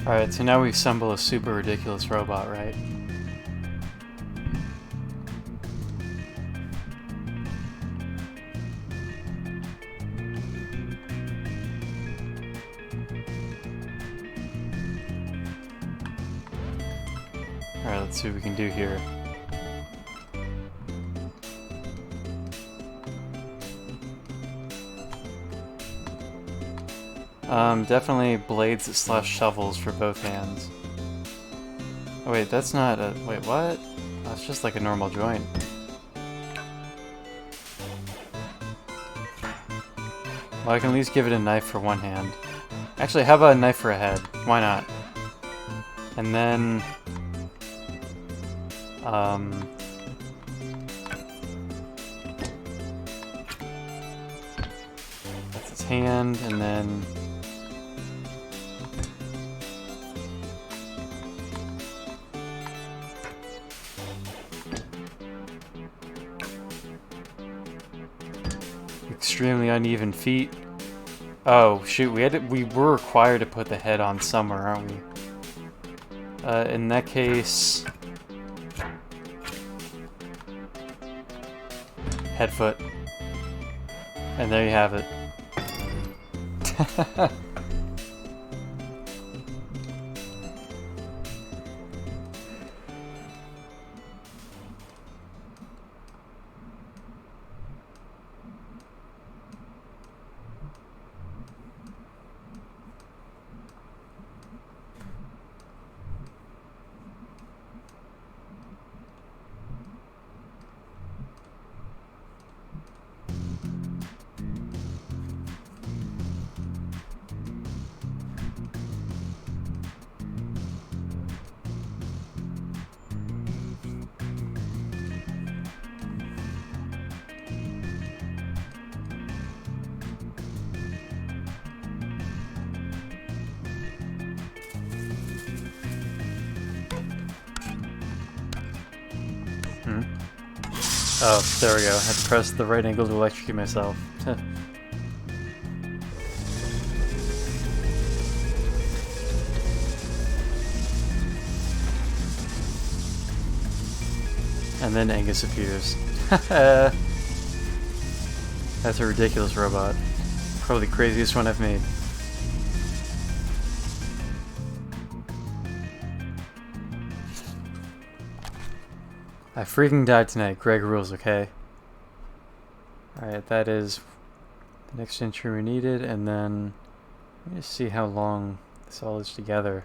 Alright, so now we assemble a super ridiculous robot, right? Alright, let's see what we can do here. Definitely blades / shovels for both hands. Oh wait, that's not a... wait, what? That's just like a normal joint. Well, I can at least give it a knife for one hand. Actually, how about a knife for a head? Why not? And then... that's its hand, and then... extremely uneven feet. Oh shoot, we were required to put the head on somewhere, aren't we? In that case, head foot, and there you have it. Oh, there we go. I had to press the right angle to electrocute myself. And then Angus appears. That's a ridiculous robot. Probably the craziest one I've made. I freaking died tonight. Gregg rules, okay? Alright, that is the next entry we needed, and then let me just see how long this all is together.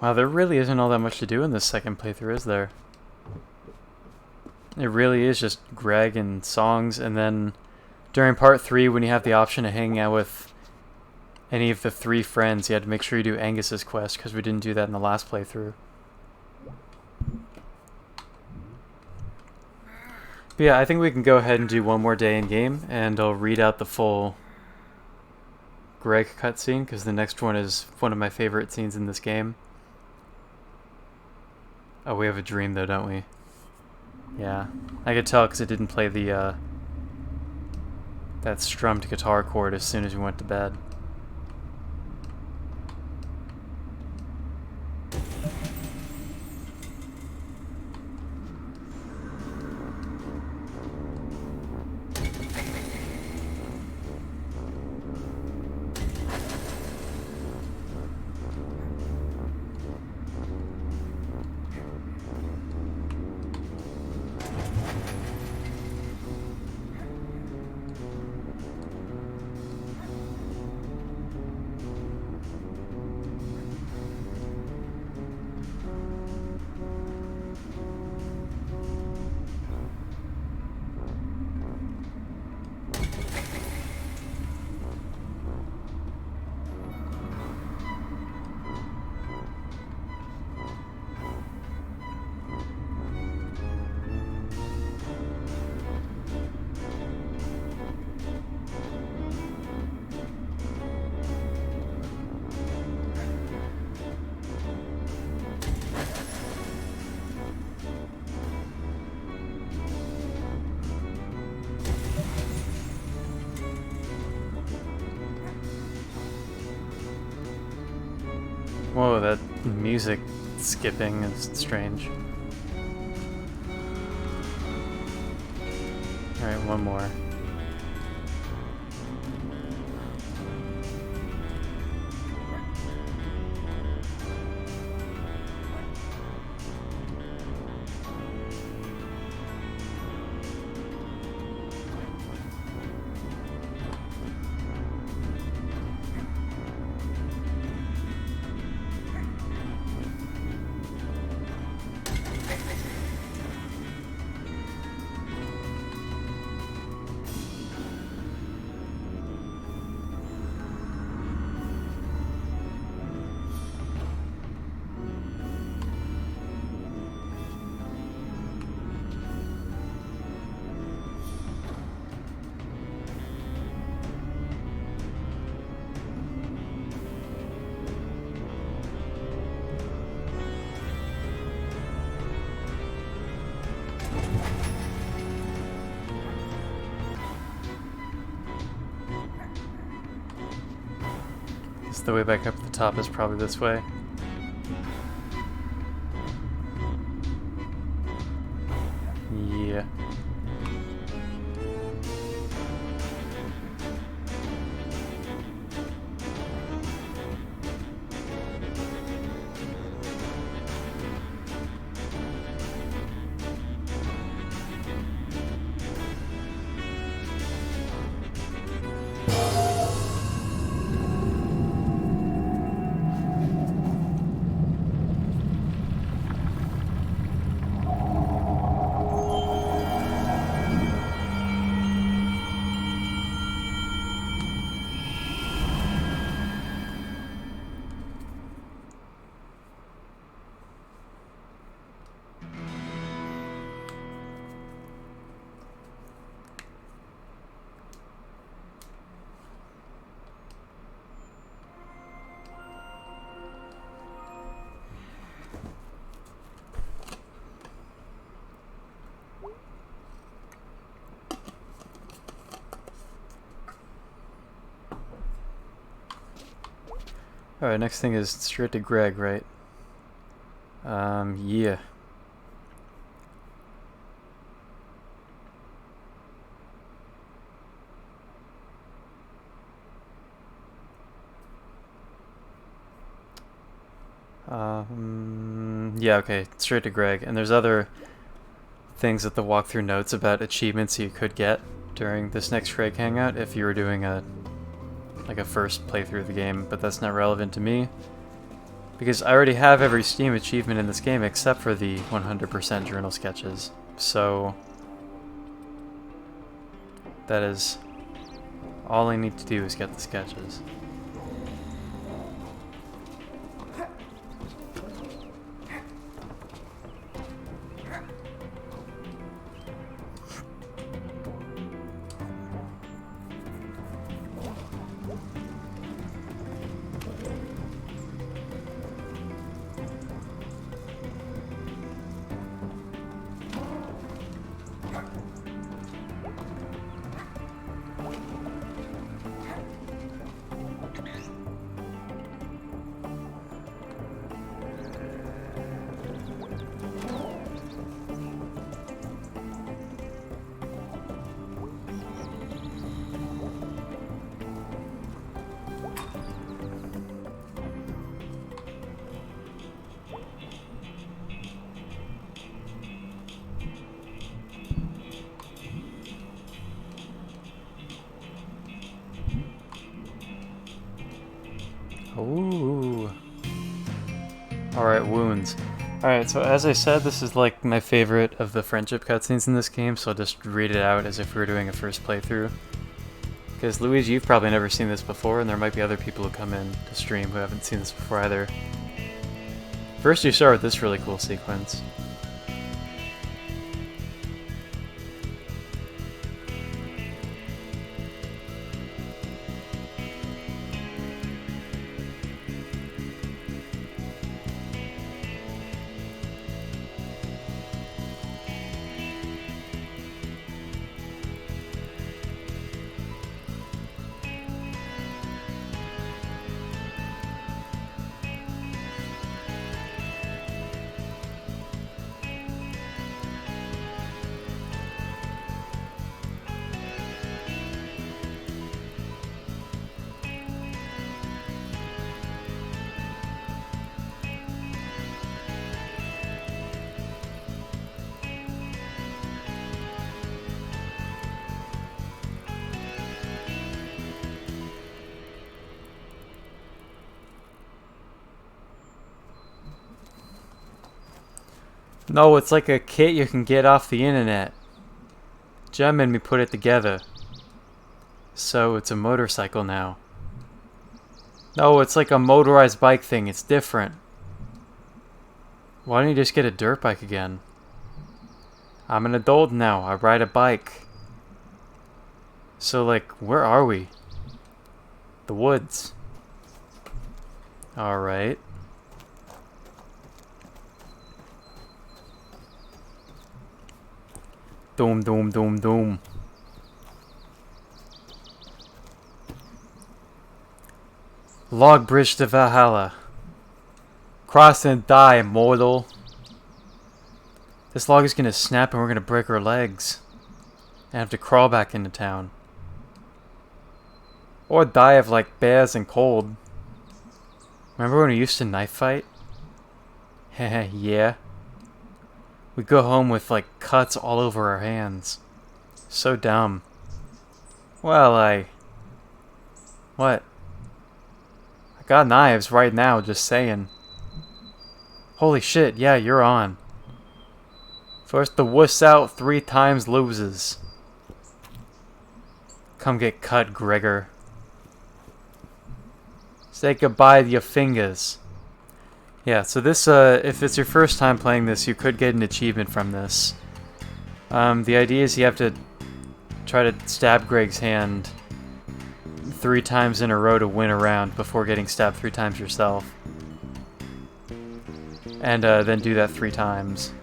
Wow, there really isn't all that much to do in this second playthrough, is there? It really is just Gregg and songs, and then during part 3, when you have the option of hanging out with any of the 3 friends, you had to make sure you do Angus's quest, because we didn't do that in the last playthrough. But yeah, I think we can go ahead and do one more day in game, and I'll read out the full Gregg cutscene, because the next one is one of my favorite scenes in this game. Oh, we have a dream though, don't we? Yeah. I could tell because it didn't play the, that strummed guitar chord as soon as we went to bed. Whoa, that music skipping is strange. Alright, one more. The way back up at the top is probably this way. Yeah. Alright, next thing is straight to Gregg, right? Yeah. Yeah, okay, straight to Gregg. And there's other things at the walkthrough notes about achievements you could get during this next Gregg hangout if you were doing a first playthrough of the game, but that's not relevant to me because I already have every Steam achievement in this game except for the 100% journal sketches. So that is all I need to do is get the sketches. Ooh. Alright, wounds. Alright, so as I said, this is like my favorite of the friendship cutscenes in this game, so I'll just read it out as if we were doing a first playthrough. Because Luigi, you've probably never seen this before, and there might be other people who come in to stream who haven't seen this before either. First you start with this really cool sequence. No, it's like a kit you can get off the internet. Jem made me put it together. So it's a motorcycle now. No, it's like a motorized bike thing. It's different. Why don't you just get a dirt bike again? I'm an adult now. I ride a bike. So, like, where are we? The woods. Alright. Doom, doom, doom, doom. Log bridge to Valhalla. Cross and die, mortal. This log is gonna snap and we're gonna break our legs. And have to crawl back into town. Or die of like bears and cold. Remember when we used to knife fight? Heh, yeah. We go home with like cuts all over our hands. So dumb. Well, what? I got knives right now, just saying. Holy shit, yeah, you're on. First the wuss out 3 times loses. Come get cut, Gregor. Say goodbye to your fingers. Yeah, so this, if it's your first time playing this, you could get an achievement from this. The idea is you have to try to stab Gregg's hand 3 times in a row to win a round before getting stabbed 3 times yourself. And then do that 3 times.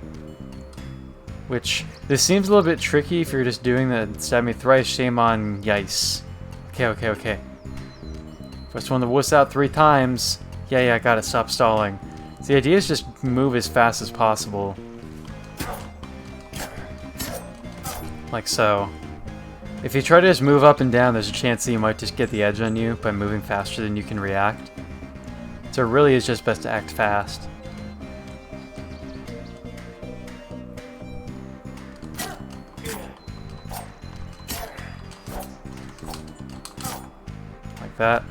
Which, this seems a little bit tricky if you're just doing the stab me thrice, shame on yice. Okay. First one to wuss out 3 times. Yeah, I gotta stop stalling. So the idea is just move as fast as possible. Like so. If you try to just move up and down, there's a chance that you might just get the edge on you by moving faster than you can react. So it really is just best to act fast. Like that.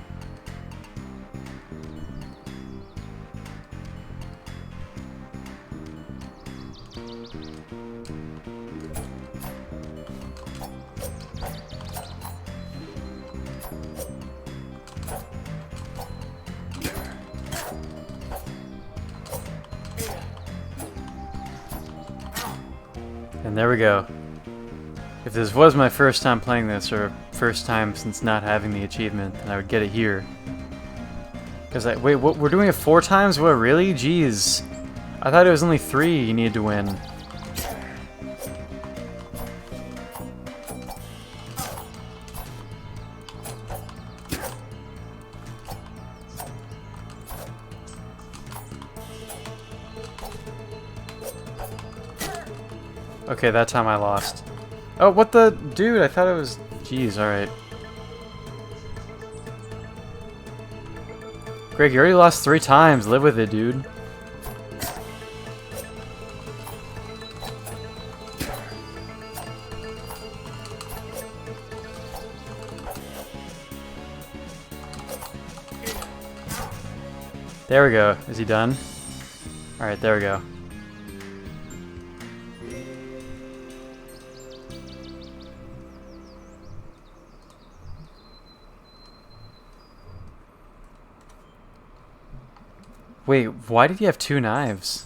And there we go. If this was my first time playing this, or first time since not having the achievement, then I would get it here. Because wait, what, we're doing it 4 times? What, really? Jeez. I thought it was only 3 you needed to win. Okay, that time I lost. Oh, what the? Dude, I thought it was... Jeez, alright. Gregg, you already lost 3 times. Live with it, dude. There we go. Is he done? Alright, there we go. Wait, why did he have 2 knives?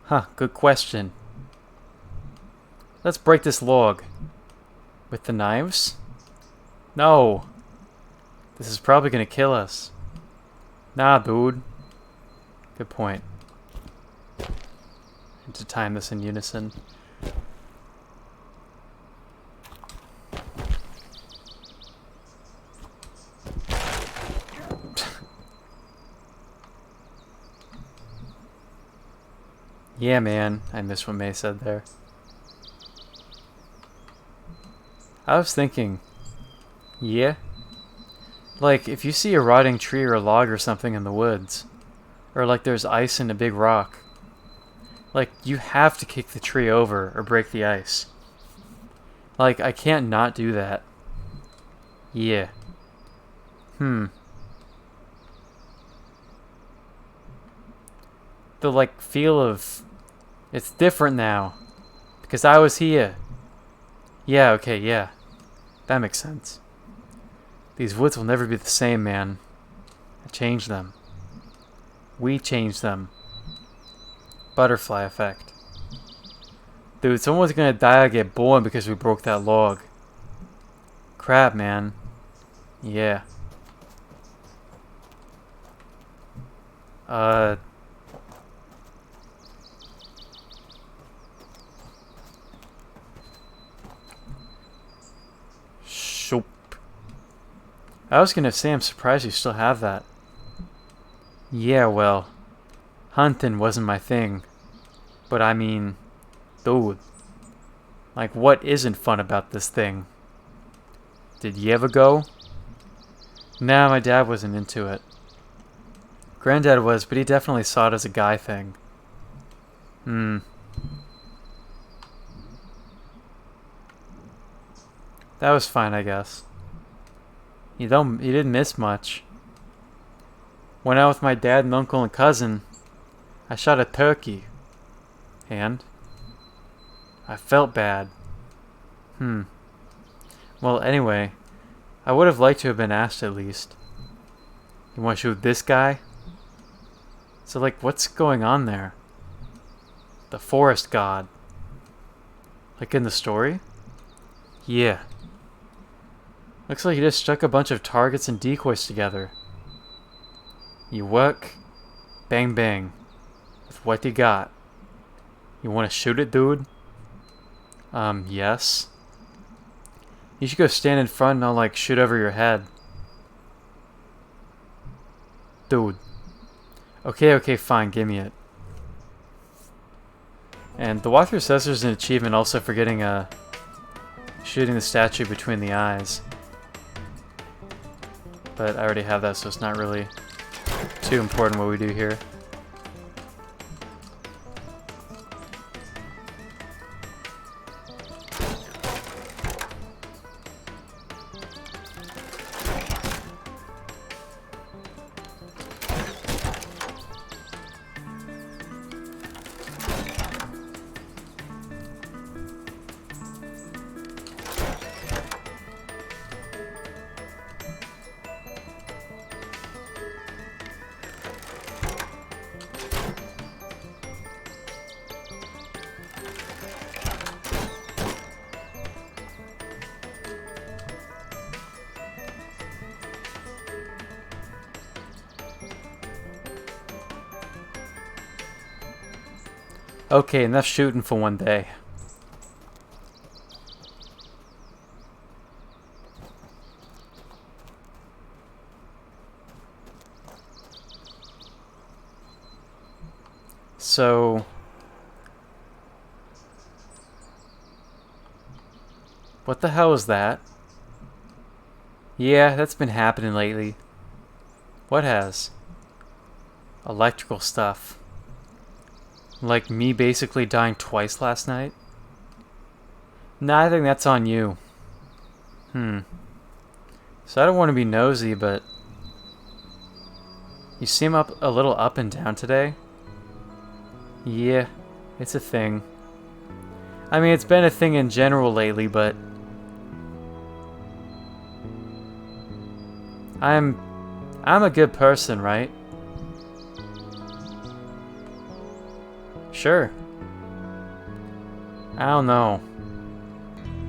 Huh, good question. Let's break this log. With the knives? No! This is probably gonna kill us. Nah, dude. Good point. Need to time this in unison. Yeah, man. I missed what May said there. I was thinking... Yeah? Like, if you see a rotting tree or a log or something in the woods, or like there's ice in a big rock, like, you have to kick the tree over or break the ice. Like, I can't not do that. Yeah. The, like, feel of It's different now. Because I was here. Yeah, okay, yeah. That makes sense. These woods will never be the same, man. I changed them. We changed them. Butterfly effect. Dude, someone's gonna die or get born because we broke that log. Crap, man. Yeah. Shoop. I was gonna say I'm surprised you still have that. Yeah, well, hunting wasn't my thing. But I mean, dude. Like, what isn't fun about this thing? Did you ever go? Nah, my dad wasn't into it. Granddad was, but he definitely saw it as a guy thing. That was fine, I guess. You didn't miss much. Went out with my dad and uncle and cousin. I shot a turkey. And? I felt bad. Well, anyway, I would have liked to have been asked at least. You want to shoot this guy? So, like, what's going on there? The forest god. Like in the story? Yeah. Looks like you just stuck a bunch of targets and decoys together. You work, bang bang, with what you got. You want to shoot it, dude? Yes. You should go stand in front and I'll, like, shoot over your head. Dude. Okay, fine, give me it. And the walkthrough says there's an achievement also for getting shooting the statue between the eyes. But I already have that, so it's not really too important what we do here. Okay, enough shooting for one day. So, what the hell is that? Yeah, that's been happening lately. What has? Electrical stuff. Like me basically dying twice last night? Nah, I think that's on you. So I don't want to be nosy, but you seem a little up and down today. Yeah, it's a thing. I mean, it's been a thing in general lately, but I'm a good person, right? Sure. I don't know.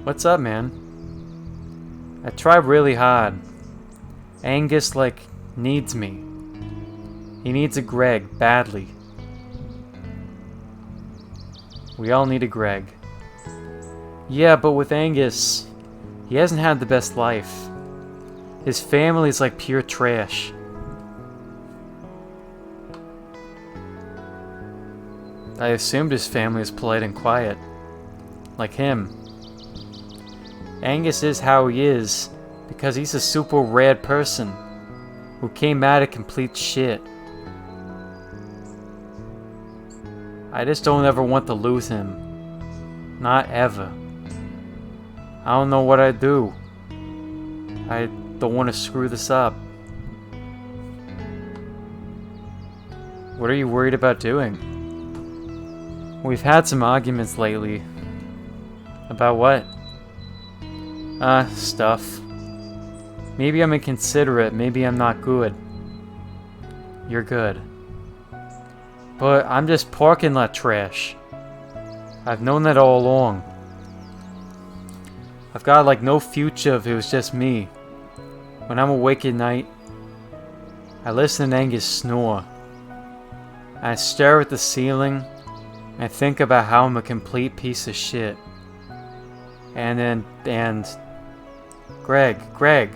What's up, man? I tried really hard. Angus, like, needs me. He needs a Gregg, badly. We all need a Gregg. Yeah, but with Angus, he hasn't had the best life. His family's like pure trash. I assumed his family is polite and quiet. Like him. Angus is how he is because he's a super rad person who came out of complete shit. I just don't ever want to lose him. Not ever. I don't know what I'd do. I don't want to screw this up. What are you worried about doing? We've had some arguments lately. About what? Stuff. Maybe I'm inconsiderate, maybe I'm not good. You're good. But I'm just parking lot trash. I've known that all along. I've got like no future if it was just me. When I'm awake at night, I listen to Angus snore. I stare at the ceiling and think about how I'm a complete piece of shit. And Gregg,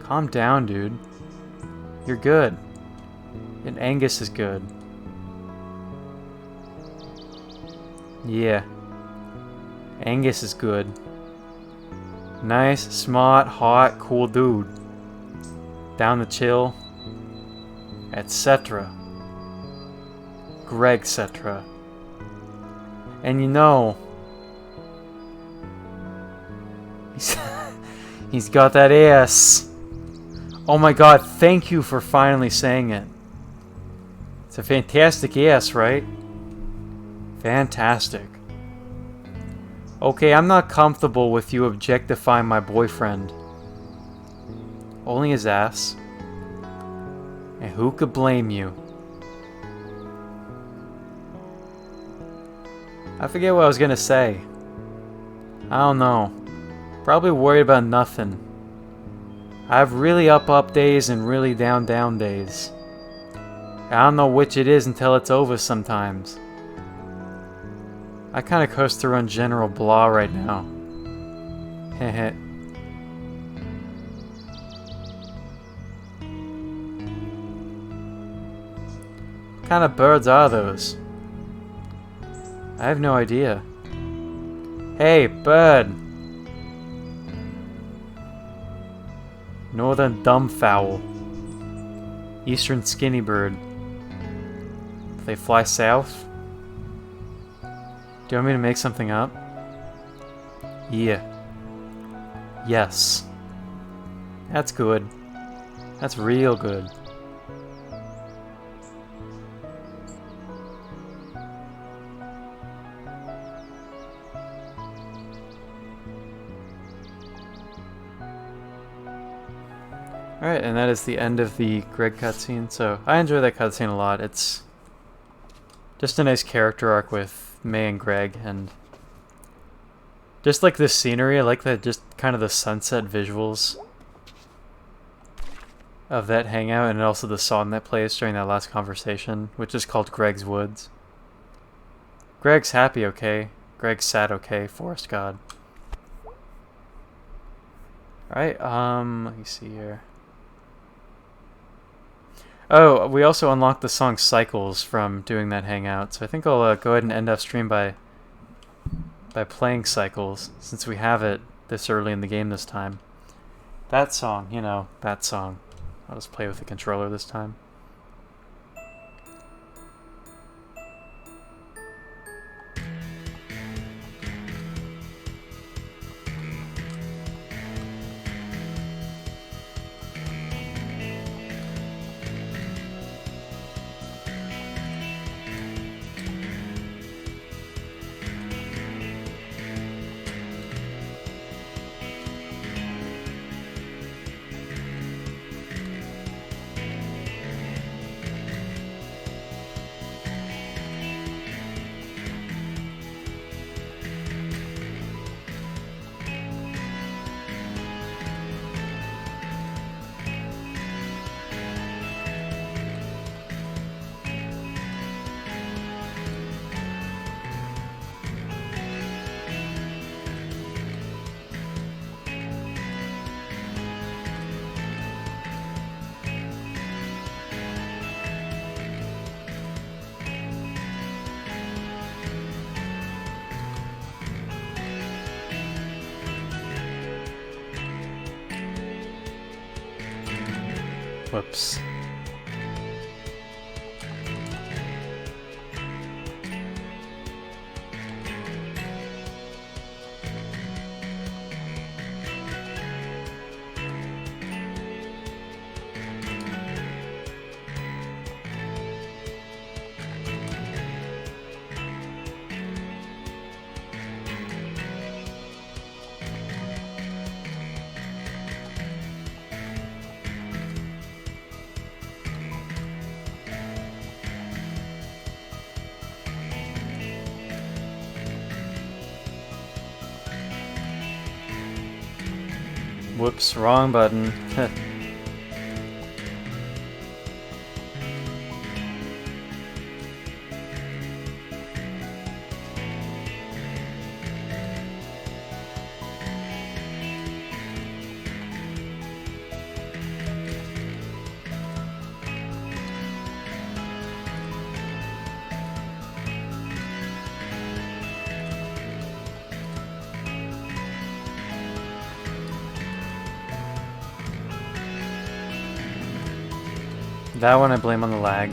calm down, dude. You're good. And Angus is good. Yeah. Angus is good. Nice, smart, hot, cool dude. Down the chill. Etc. Gregg Cetra. And you know, he's got that ass. Oh my god, thank you for finally saying it. It's a fantastic ass, right? Fantastic. Okay, I'm not comfortable with you objectifying my boyfriend. Only his ass. And who could blame you? I forget what I was gonna say. I don't know. Probably worried about nothing. I have really up days and really down days. I don't know which it is until it's over sometimes. I kinda coast through on general blah right now. Heh. What kind of birds are those? I have no idea. Hey, bird! Northern dumbfowl. Eastern skinny bird. Do they fly south? Do you want me to make something up? Yeah. Yes. That's good. That's real good. Alright, and that is the end of the Gregg cutscene. So, I enjoy that cutscene a lot. It's just a nice character arc with May and Gregg, and just like this scenery, I like that, just kind of the sunset visuals of that hangout, and also the song that plays during that last conversation, which is called Gregg's Woods. Gregg's happy, okay? Gregg's sad, okay? Forest God. Alright, let me see here. Oh, we also unlocked the song Cycles from doing that hangout, so I think I'll go ahead and end off stream by playing Cycles, since we have it this early in the game this time. That song, you know, that song. I'll just play with the controller this time. Whoops. Whoops, wrong button. That one I blame on the lag.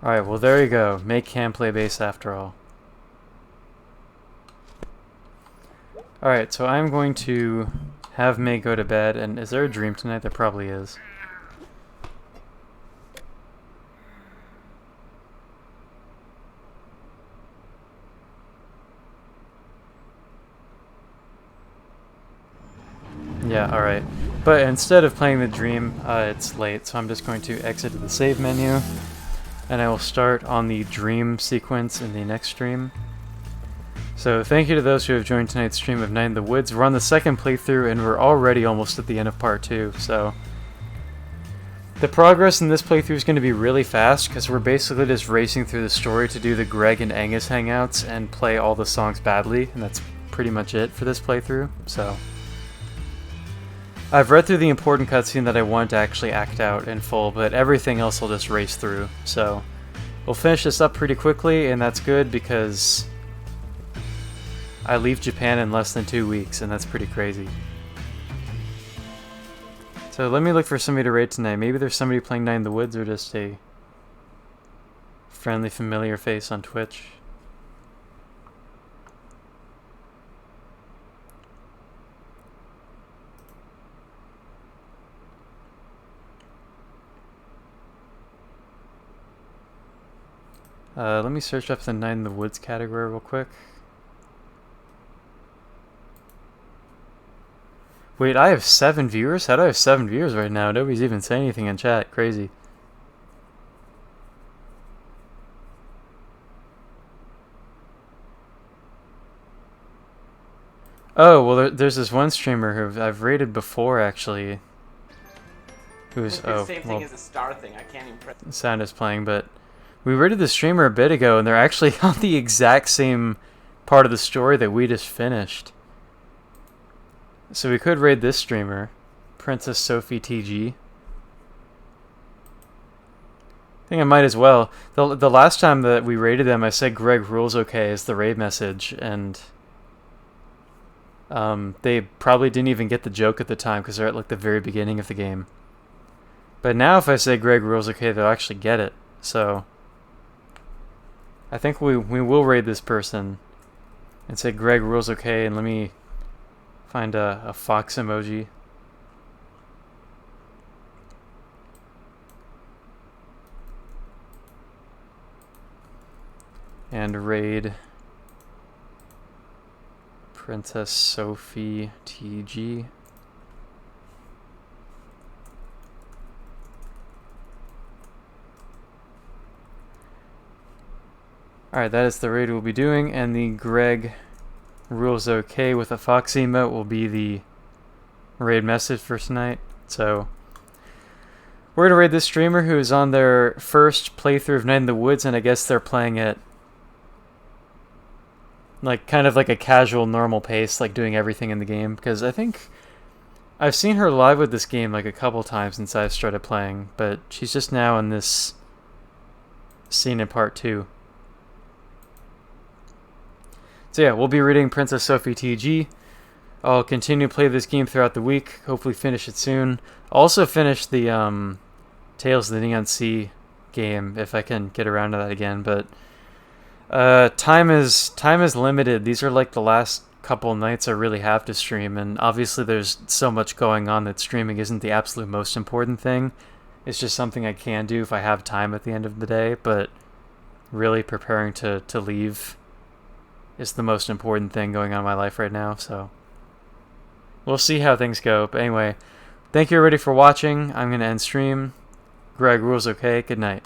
Alright, well there you go. Make Cam play bass after all. Alright, so I'm going to have May go to bed, and is there a dream tonight? There probably is. Yeah, alright. But instead of playing the dream, it's late, so I'm just going to exit to the save menu, and I will start on the dream sequence in the next stream. So thank you to those who have joined tonight's stream of Night in the Woods. We're on the second playthrough and we're already almost at the end of part 2, so the progress in this playthrough is going to be really fast because we're basically just racing through the story to do the Gregg and Angus hangouts and play all the songs badly, and that's pretty much it for this playthrough. So I've read through the important cutscene that I want to actually act out in full, but everything else I'll just race through. So we'll finish this up pretty quickly, and that's good because I leave Japan in less than 2 weeks, and that's pretty crazy. So let me look for somebody to raid tonight. Maybe there's somebody playing Night in the Woods or just a friendly, familiar face on Twitch. Let me search up the Night in the Woods category real quick. Wait, I have 7 viewers? How do I have 7 viewers right now? Nobody's even saying anything in chat. Crazy. Oh, well, there's this one streamer who I've rated before, actually. Who's, the same thing as a star thing. I can't even press. Sound is playing, but we rated the streamer a bit ago, and they're actually on the exact same part of the story that we just finished. So we could raid this streamer, Princess Sophie TG. I think I might as well. The last time that we raided them, I said Gregg rules okay as the raid message, and they probably didn't even get the joke at the time because they're at like the very beginning of the game. But now if I say Gregg rules okay, they'll actually get it. So I think we will raid this person and say Gregg rules okay, and let me find a fox emoji. And raid Princess Sophie TG. Alright, that is the raid we'll be doing, and the Gregg rules okay with a fox emote will be the raid message for tonight. So we're gonna raid this streamer who is on their first playthrough of Night in the Woods, and I guess they're playing it like kind of like a casual normal pace, like doing everything in the game, because I think I've seen her live with this game like a couple times since I started playing, but she's just now in this scene in part 2. So yeah, we'll be reading Princess Sophie TG. I'll continue to play this game throughout the week, hopefully finish it soon. I'll also finish the Tales of the Neon Sea game if I can get around to that again, but time is limited. These are like the last couple nights I really have to stream, and obviously there's so much going on that streaming isn't the absolute most important thing. It's just something I can do if I have time at the end of the day, but really preparing to leave is the most important thing going on in my life right now, so we'll see how things go. But anyway, thank you everybody for watching. I'm going to end stream. Gregg rules, okay? Good night.